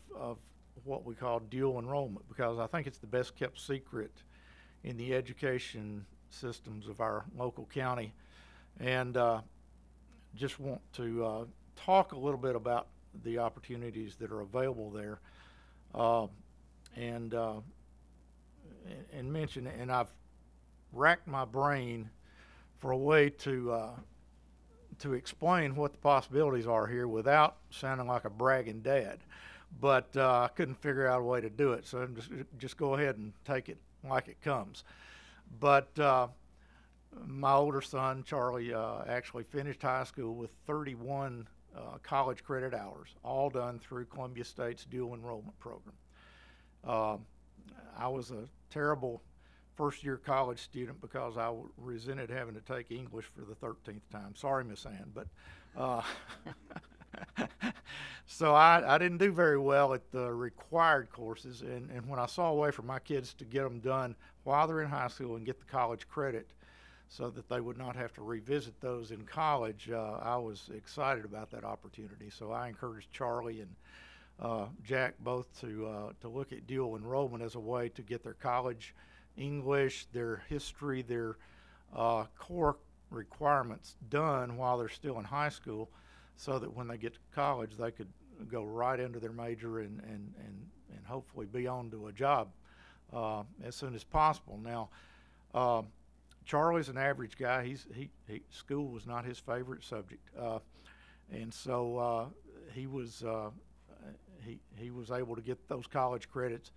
[SPEAKER 1] what we call dual enrollment, because I think it's the best kept secret in the education systems of our local county. And just want to talk a little bit about the opportunities that are available there, and mention, and I've racked my brain for a way to explain what the possibilities are here without sounding like a bragging dad, but I couldn't figure out a way to do it, so just go ahead and take it like it comes. But my older son, Charlie, actually finished high school with 31 college credit hours, all done through Columbia State's dual enrollment program. I was a terrible first-year college student because I resented having to take English for the 13th time. Sorry, Miss Ann, but so I didn't do very well at the required courses, and when I saw a way for my kids to get them done while they're in high school and get the college credit so that they would not have to revisit those in college, I was excited about that opportunity. So I encouraged Charlie and Jack both to look at dual enrollment as a way to get their college English, their history, their core requirements done while they're still in high school, so that when they get to college they could go right into their major and hopefully be on to a job as soon as possible. Now, Charlie's an average guy. School was not his favorite subject, and so he was able to get those college credits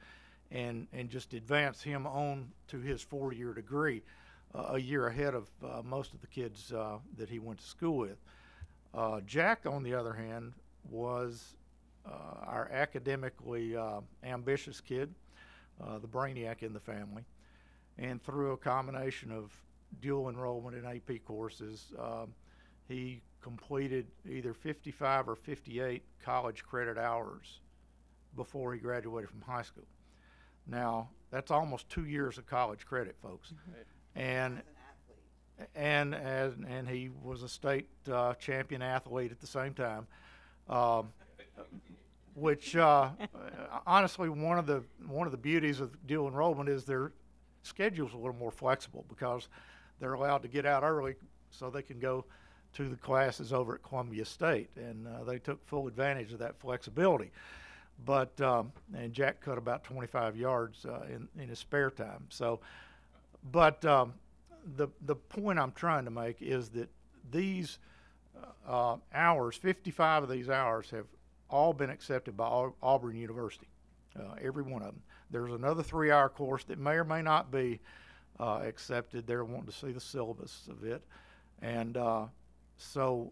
[SPEAKER 1] and just advance him on to his 4-year degree a year ahead of most of the kids that he went to school with. Jack, on the other hand, was our academically ambitious kid, the brainiac in the family, and through a combination of dual enrollment in AP courses, he completed either 55 or 58 college credit hours before he graduated from high school. Now, that's almost 2 years of college credit, folks. And he was a state champion athlete at the same time, which honestly, one of the beauties of dual enrollment is their schedule's a little more flexible because they're allowed to get out early so they can go to the classes over at Columbia State, and they took full advantage of that flexibility. But and Jack cut about 25 yards in his spare time. So, but the point I'm trying to make is that these hours, 55 of these hours, have all been accepted by Auburn University, every one of them. There's another 3-hour course that may or may not be accepted. They're wanting to see the syllabus of it, and so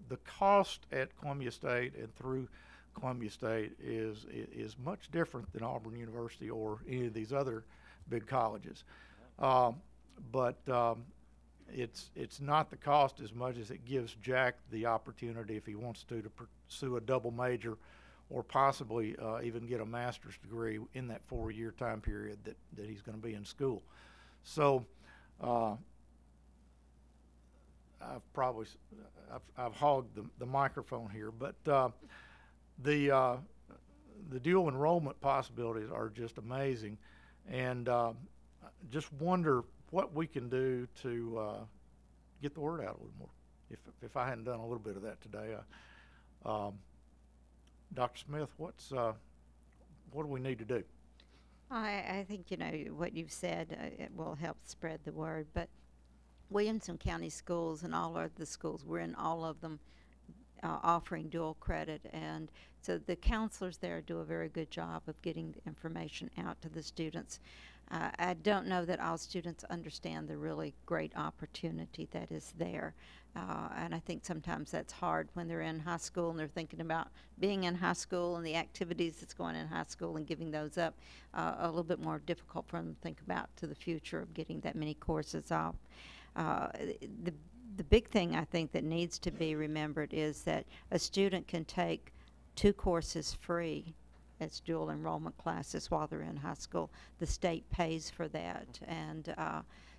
[SPEAKER 1] the cost at Columbia State and through Columbia State is much different than Auburn University or any of these other big colleges. But it's not the cost as much as it gives Jack the opportunity, if he wants to pursue a double major or possibly even get a master's degree in that 4-year time period that he's going to be in school. So I've hogged the microphone here, but the dual enrollment possibilities are just amazing, and just wonder what we can do to get the word out a little more. If I hadn't done a little bit of that today, Dr. Smith, what do we need to do?
[SPEAKER 2] I think, what you've said, it will help spread the word, but Williamson County Schools and all of the schools, we're in all of them offering dual credit, and so the counselors there do a very good job of getting the information out to the students. I don't know that all students understand the really great opportunity that is there, and I think sometimes that's hard when they're in high school and they're thinking about being in high school and the activities that's going on in high school and giving those up. A little bit more difficult for them to think about to the future of getting that many courses off. The big thing I think that needs to be remembered is that a student can take 2 courses free as dual enrollment classes while they're in high school. The state pays for that, and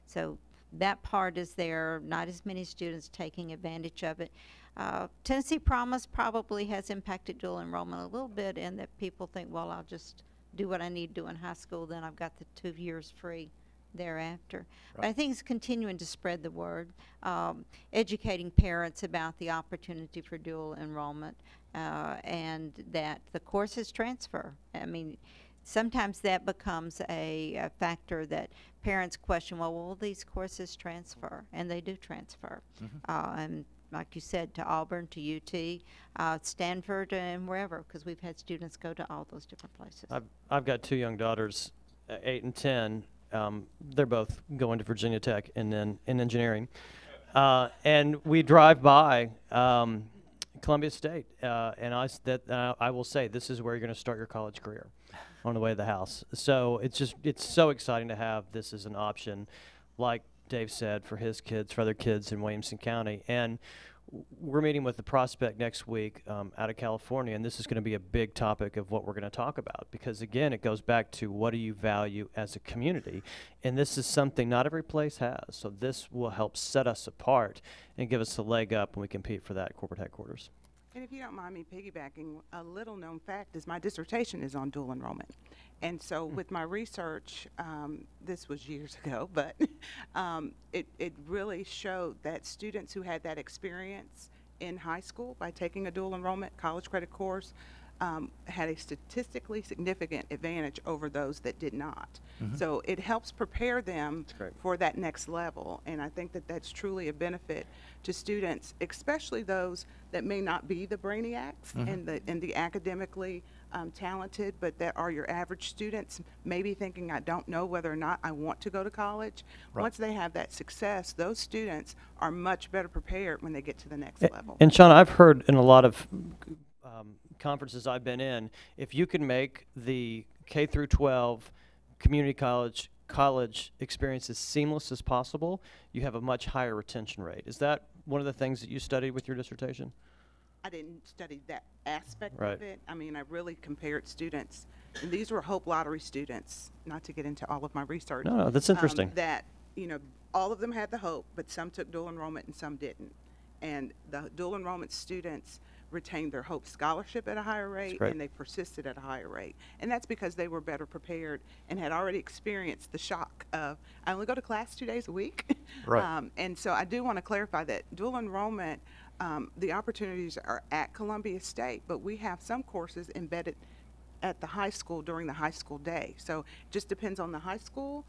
[SPEAKER 2] so that part is there. Not as many students taking advantage of it. Tennessee Promise probably has impacted dual enrollment a little bit in that people think, well, I'll just do what I need to do in high school, then I've got the 2 years free thereafter. Right. But I think it's continuing to spread the word, educating parents about the opportunity for dual enrollment, and that the courses transfer. I mean, sometimes that becomes a factor that parents question, well, will these courses transfer? And they do transfer. Mm-hmm. And like you said, to Auburn, to UT, Stanford, and wherever, because we've had students go to all those different places.
[SPEAKER 4] I've got 2 young daughters, 8 and 10. They're both going to Virginia Tech and then in engineering. And we drive by Columbia State, and I will say this is where you're going to start your college career on the way to the house. So it's so exciting to have this as an option, like Dave said, for his kids, for other kids in Williamson County. And we're meeting with the prospect next week out of California, and this is going to be a big topic of what we're going to talk about, because again, it goes back to what do you value as a community, and this is something not every place has. So this will help set us apart and give us a leg up when we compete for that corporate headquarters.
[SPEAKER 3] And if you don't mind me piggybacking, a little known fact is my dissertation is on dual enrollment. And so with my research, this was years ago, but it really showed that students who had that experience in high school by taking a dual enrollment college credit course had a statistically significant advantage over those that did not. So it helps prepare them
[SPEAKER 4] great.
[SPEAKER 3] for that next level, and I think that that's truly a benefit to students, especially those that may not be the brainiacs and the academically talented, but that are your average students, maybe thinking, I don't know whether or not I want to go to college.
[SPEAKER 1] Right.
[SPEAKER 3] Once they have that success, those students are much better prepared when they get to the next level.
[SPEAKER 4] And Sean, I've heard in a lot of conferences I've been in, if you can make the K through 12 community college experience as seamless as possible, you have a much higher retention rate. Is that one of the things that you studied with your dissertation?
[SPEAKER 3] I didn't study that aspect
[SPEAKER 4] Right.
[SPEAKER 3] of it. I mean, I really compared students, and these were Hope Lottery students, not to get into all of my research.
[SPEAKER 4] No, that's interesting.
[SPEAKER 3] That, you know, all of them had the Hope, but some took dual enrollment and some didn't. And the dual enrollment students retained their Hope scholarship at a higher rate,
[SPEAKER 4] great.
[SPEAKER 3] and they persisted at a higher rate. And that's because they were better prepared and had already experienced the shock of, I only go to class 2 days a week.
[SPEAKER 1] Right.
[SPEAKER 3] And so I do want to clarify that dual enrollment, the opportunities are at Columbia State, but we have some courses embedded at the high school during the high school day. So it just depends on the high school,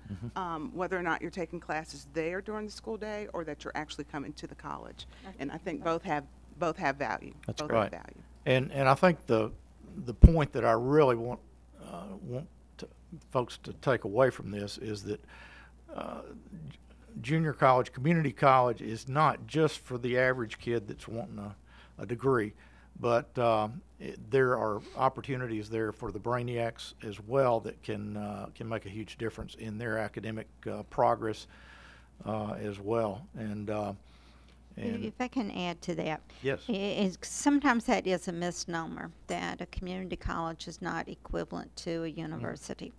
[SPEAKER 3] whether or not you're taking classes there during the school day or that you're actually coming to the college. And I think both have value.
[SPEAKER 4] That's
[SPEAKER 3] both
[SPEAKER 4] great.
[SPEAKER 3] have value.
[SPEAKER 1] And I think the point that I really want folks to take away from this is that junior college, community college is not just for the average kid that's wanting a degree, but there are opportunities there for the brainiacs as well that can make a huge difference in their academic progress as well. And
[SPEAKER 2] If I can add to that.
[SPEAKER 1] yes.
[SPEAKER 2] Sometimes that is a misnomer, that a community college is not equivalent to a university.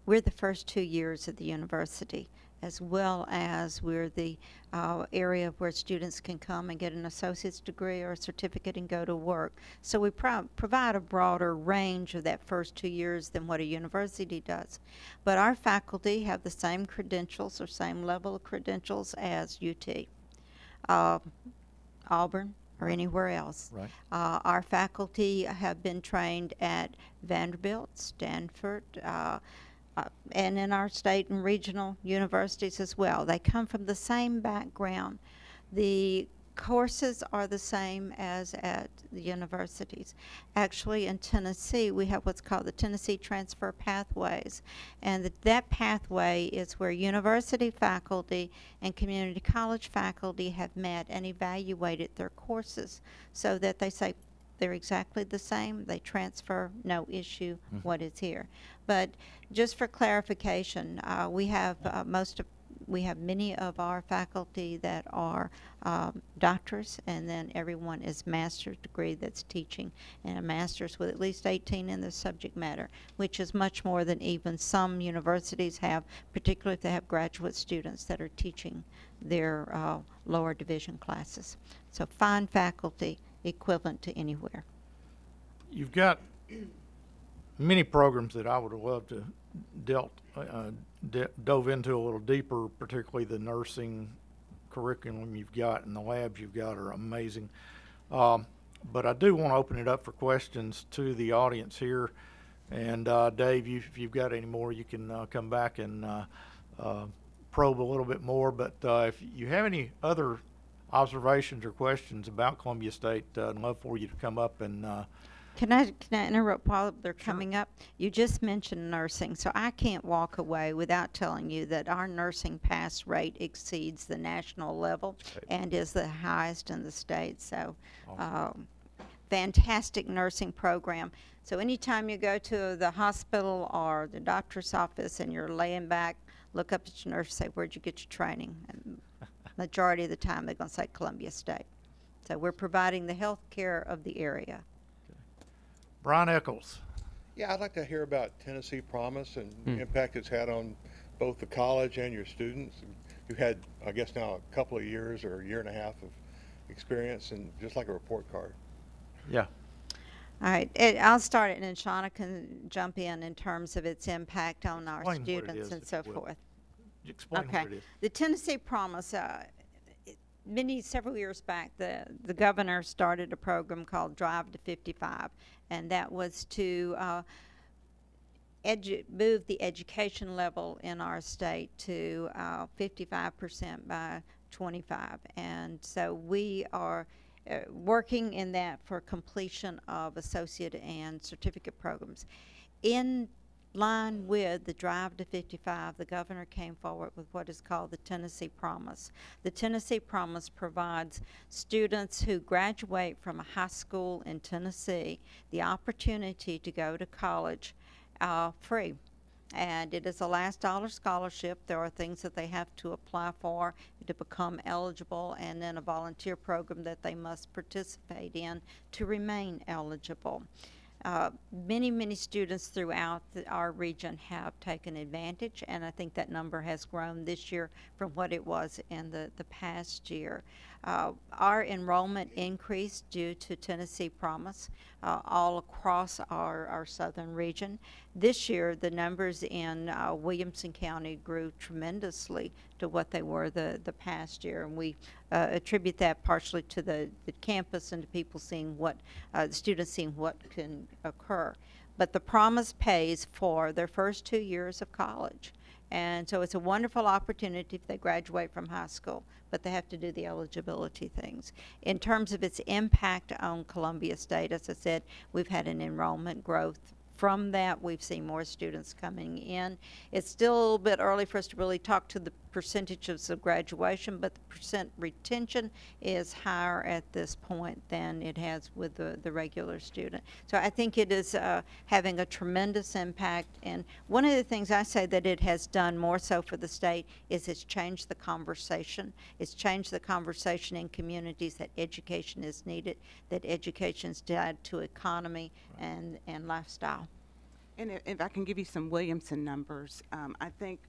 [SPEAKER 2] We're the first 2 years of the university, as well as we're the area where students can come and get an associate's degree or a certificate and go to work. So we provide a broader range of that first 2 years than what a university does. But our faculty have the same credentials or same level of credentials as UT. Auburn, or anywhere else.
[SPEAKER 1] Right.
[SPEAKER 2] Our faculty have been trained at Vanderbilt, Stanford, and in our state and regional universities as well. They come from the same background. The courses are the same as at the universities. Actually, in Tennessee, we have what's called the Tennessee Transfer Pathways, and that pathway is where university faculty and community college faculty have met and evaluated their courses so that they say they're exactly the same, they transfer, no issue, what is here. But just for clarification, we have many of our faculty that are doctors, and then everyone is master's degree that's teaching, and a master's with at least 18 in the subject matter, which is much more than even some universities have, particularly if they have graduate students that are teaching their lower division classes. So fine faculty, equivalent to anywhere.
[SPEAKER 1] You've got many programs that I would have loved to dove into a little deeper, particularly the nursing curriculum you've got and the labs you've got are amazing. But I do want to open it up for questions to the audience here. And Dave, if you've got any more, you can come back and probe a little bit more. But if you have any other observations or questions about Columbia State, I'd love for you to come up and
[SPEAKER 2] Can I interrupt while they're coming up? You just mentioned nursing, so I can't walk away without telling you that our nursing pass rate exceeds the national level and is the highest in the state. So, fantastic nursing program. So anytime you go to the hospital or the doctor's office and you're laying back, look up at your nurse and say, where'd you get your training? And majority of the time they're going to say Columbia State. So we're providing the health care of the area.
[SPEAKER 1] Brian Eccles.
[SPEAKER 7] Yeah, I'd like to hear about Tennessee Promise and the impact it's had on both the college and your students. You've had, I guess now, a couple of years or a year and a half of experience, and just like a report card.
[SPEAKER 1] Yeah.
[SPEAKER 2] All right, I'll start it, and then Shauna can jump in terms of its impact on our
[SPEAKER 1] Explain what it
[SPEAKER 2] students
[SPEAKER 1] is,
[SPEAKER 2] and
[SPEAKER 1] if
[SPEAKER 2] so
[SPEAKER 1] you will.
[SPEAKER 2] forth.
[SPEAKER 1] Explain
[SPEAKER 2] Okay.
[SPEAKER 1] what it is.
[SPEAKER 2] The Tennessee Promise, several years back, the governor started a program called Drive to 55, and that was to move the education level in our state to 55% by 25. And so we are working in that for completion of associate and certificate programs. In line with the Drive to 55, the governor came forward with what is called the Tennessee Promise. The Tennessee Promise provides students who graduate from a high school in Tennessee the opportunity to go to college free. And it is a last dollar scholarship. There are things that they have to apply for to become eligible, and then a volunteer program that they must participate in to remain eligible. Many students throughout our region have taken advantage, and I think that number has grown this year from what it was in the past year. Our enrollment increased due to Tennessee Promise all across our southern region. This year, the numbers in Williamson County grew tremendously to what they were the past year, and we attribute that partially to the campus and to people seeing what, the students seeing what can occur. But the Promise pays for their first 2 years of college. And so it's a wonderful opportunity if they graduate from high school, but they have to do the eligibility things. In terms of its impact on Columbia State, as I said, we've had an enrollment growth. From that, we've seen more students coming in. It's still a little bit early for us to really talk to the percentages of graduation, but the percent retention is higher at this point than it has with the regular student. So I think it is having a tremendous impact. And one of the things I say that it has done more so for the state is it's changed the conversation. It's changed the conversation in communities that education is needed, that education is tied to economy and lifestyle.
[SPEAKER 3] And if I can give you some Williamson numbers, I think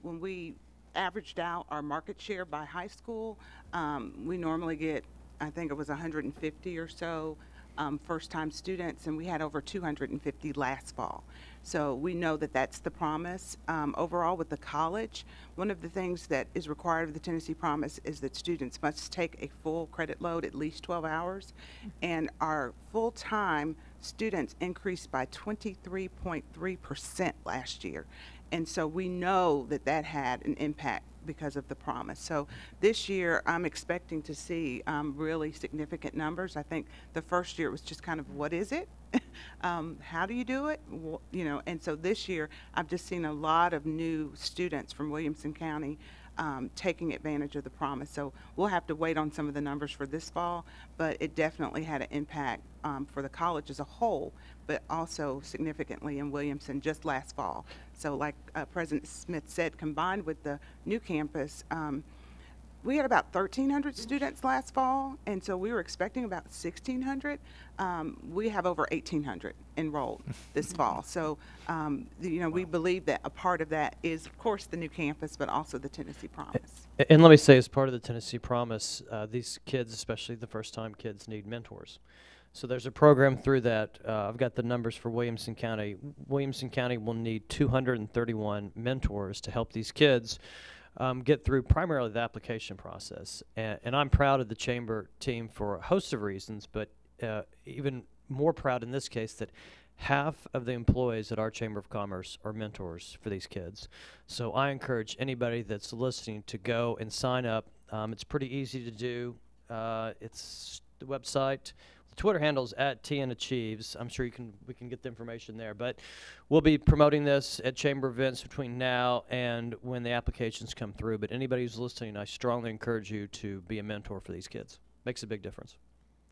[SPEAKER 3] when we averaged out our market share by high school, we normally get, I think it was 150 or so first-time students, and we had over 250 last fall. So we know that that's the promise. Overall, with the college, one of the things that is required of the Tennessee Promise is that students must take a full credit load, at least 12 hours, and our full-time students increased by 23.3% last year. And so we know that that had an impact because of the promise. So this year, I'm expecting to see really significant numbers. I think the first year it was just kind of, what is it? How do you do it? You know, and so this year, I've just seen a lot of new students from Williamson County taking advantage of the promise. So we'll have to wait on some of the numbers for this fall, but it definitely had an impact for the college as a whole, but also significantly in Williamson just last fall. So like President Smith said, combined with the new campus, we had about 1,300 students last fall, and so we were expecting about 1,600. We have over 1,800 enrolled this fall. So, you know, we believe that a part of that is, of course, the new campus, but also the Tennessee Promise.
[SPEAKER 4] And let me say, as part of the Tennessee Promise, these kids, especially the first-time kids, need mentors. So there's a program through that. I've got the numbers for Williamson County. Williamson County will need 231 mentors to help these kids get through primarily the application process. And I'm proud of the Chamber team for a host of reasons, but even more proud in this case that half of the employees at our Chamber of Commerce are mentors for these kids. So I encourage anybody that's listening to go and sign up. It's pretty easy to do. It's the website. The Twitter handle's @TNAchieves. I'm sure we can get the information there. But we'll be promoting this at Chamber events between now and when the applications come through. But anybody who's listening, I strongly encourage you to be a mentor for these kids. Makes a big difference.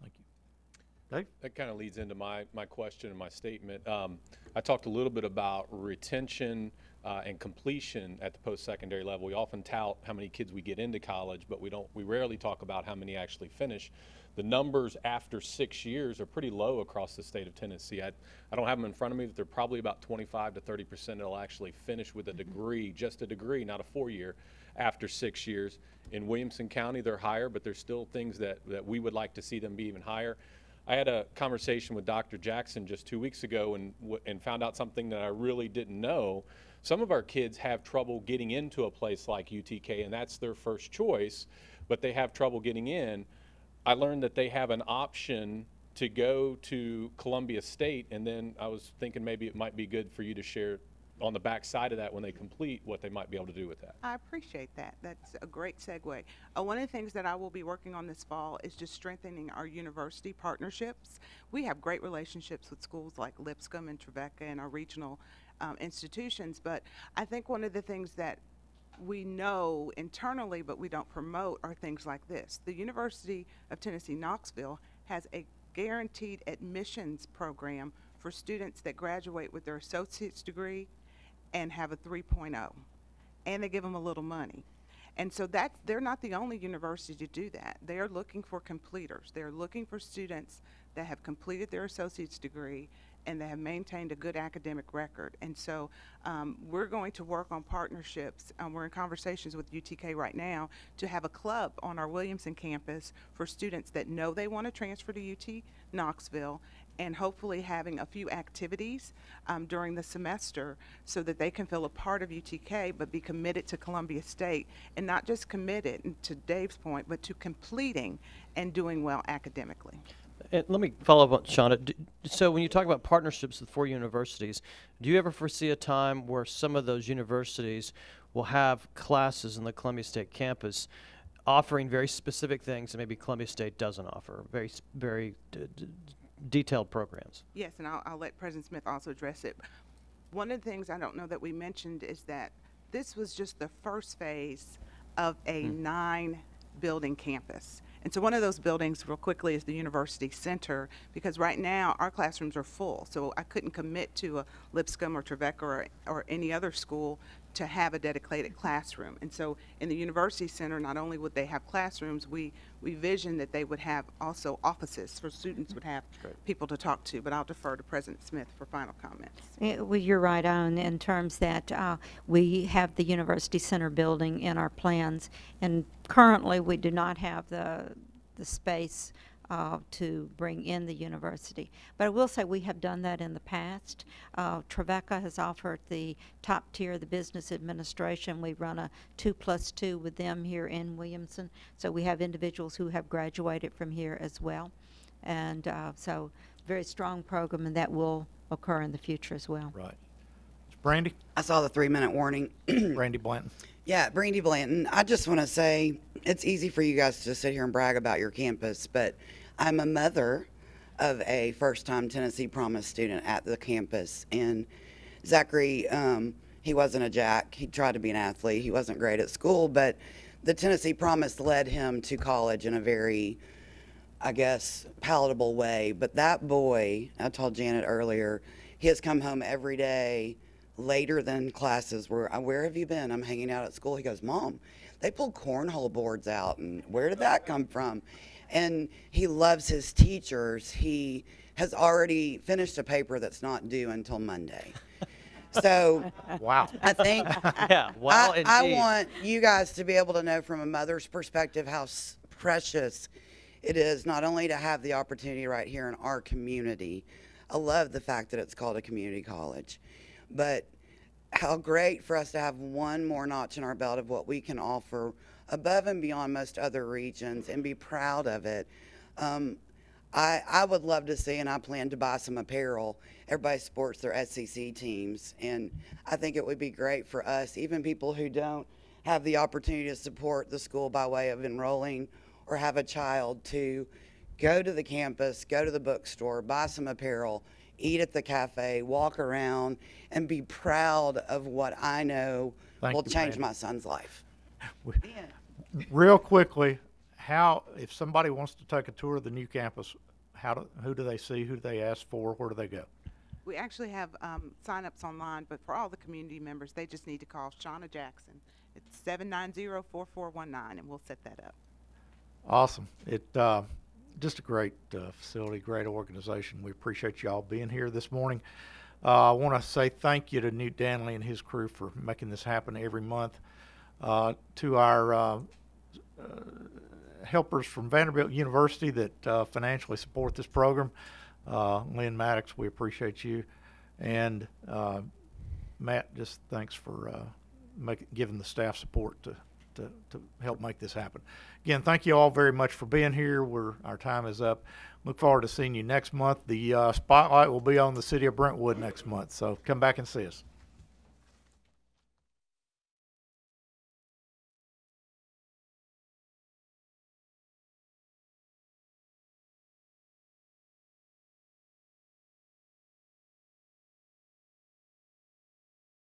[SPEAKER 1] Thank you. Dave?
[SPEAKER 5] That kind of leads into my question and my statement. I talked a little bit about retention and completion at the post-secondary level. We often tout how many kids we get into college, but we rarely talk about how many actually finish. The numbers after 6 years are pretty low across the state of Tennessee. I don't have them in front of me, but they're probably about 25 to 30% that'll actually finish with a degree, just a degree, not a 4-year, after 6 years. In Williamson County, they're higher, but there's still things that we would like to see them be even higher. I had a conversation with Dr. Jackson just 2 weeks ago and found out something that I really didn't know. Some of our kids have trouble getting into a place like UTK, and that's their first choice, but they have trouble getting in. I learned that they have an option to go to Columbia State, and then I was thinking maybe it might be good for you to share on the back side of that when they complete what they might be able to do with that.
[SPEAKER 3] I appreciate that. That's a great segue. One of the things that I will be working on this fall is just strengthening our university partnerships. We have great relationships with schools like Lipscomb and Trevecca and our regional institutions, but I think one of the things that we know internally but we don't promote are things like this. The University of Tennessee Knoxville has a guaranteed admissions program for students that graduate with their associate's degree and have a 3.0, and they give them a little money. And so they're not the only university to do that. They are looking for completers. They're looking for students that have completed their associate's degree and they have maintained a good academic record. And so we're going to work on partnerships. We're in conversations with UTK right now to have a club on our Williamson campus for students that know they want to transfer to UT Knoxville, and hopefully having a few activities during the semester so that they can feel a part of UTK but be committed to Columbia State, and not just committed, to Dave's point, but to completing and doing well academically.
[SPEAKER 4] And let me follow up on Shauna. So when you talk about partnerships with 4 universities, do you ever foresee a time where some of those universities will have classes in the Columbia State campus offering very specific things that maybe Columbia State doesn't offer, very detailed programs? Yes, and I'll let President Smith also address it. One of the things I don't know that we mentioned is that this was just the first phase of a 9-building campus. And so one of those buildings, real quickly, is the University Center, because right now our classrooms are full. So I couldn't commit to a Lipscomb or Trevecca or any other school to have a dedicated classroom. And so in the University Center, not only would they have classrooms, we vision that they would have also offices for students would have people to talk to. But I'll defer to President Smith for final comments.
[SPEAKER 2] Well, you're right on in terms that we have the University Center building in our plans, and currently we do not have the space to bring in the university. But I will say we have done that in the past. Trevecca has offered the top tier of the business administration. We run a 2+2 with them here in Williamson. So we have individuals who have graduated from here as well. And so very strong program, and that will occur in the future as well.
[SPEAKER 1] Right. Brandy?
[SPEAKER 8] I saw the 3-minute warning.
[SPEAKER 1] Brandy Blanton.
[SPEAKER 8] Yeah, Brandy Blanton. I just want to say it's easy for you guys to sit here and brag about your campus, but I'm a mother of a first-time Tennessee Promise student at the campus. And Zachary, he wasn't a jack. He tried to be an athlete. He wasn't great at school, but the Tennessee Promise led him to college in a very, I guess, palatable way. But that boy, I told Janet earlier, he has come home every day later than classes. Where have you been? I'm hanging out at school. He goes, Mom, they pulled cornhole boards out, and where did that come from? And he loves his teachers. He has already finished a paper that's not due until Monday. So
[SPEAKER 1] Wow.
[SPEAKER 8] I think
[SPEAKER 4] Yeah, wow,
[SPEAKER 8] I
[SPEAKER 4] indeed.
[SPEAKER 8] want you guys to be able to know from a mother's perspective how precious it is not only to have the opportunity right here in our community. I love the fact that it's called a community college, but how great for us to have one more notch in our belt of what we can offer above and beyond most other regions and be proud of it. I would love to see, and I plan to buy some apparel. Everybody sports their SEC teams, and I think it would be great for us, even people who don't have the opportunity to support the school by way of enrolling or have a child, to go to the campus, go to the bookstore, buy some apparel, eat at the cafe, walk around, and be proud of what I know
[SPEAKER 1] Thank
[SPEAKER 8] will
[SPEAKER 1] you,
[SPEAKER 8] change
[SPEAKER 1] Brandy.
[SPEAKER 8] my son's life.
[SPEAKER 1] Real quickly, if somebody wants to take a tour of the new campus, who do they see? Who do they ask for? Where do they go?
[SPEAKER 3] We actually have sign-ups online, but for all the community members, they just need to call Shauna Jackson. It's 790-4419, and we'll set that up.
[SPEAKER 1] Awesome. Just a great facility, great organization. We appreciate y'all being here this morning. I want to say thank you to Newt Danley and his crew for making this happen every month. To our helpers from Vanderbilt University that financially support this program. Lynn Maddox, we appreciate you. And Matt, just thanks for giving the staff support to help make this happen. Again, thank you all very much for being here. Our time is up. Look forward to seeing you next month. The spotlight will be on the city of Brentwood next month, so come back and see us.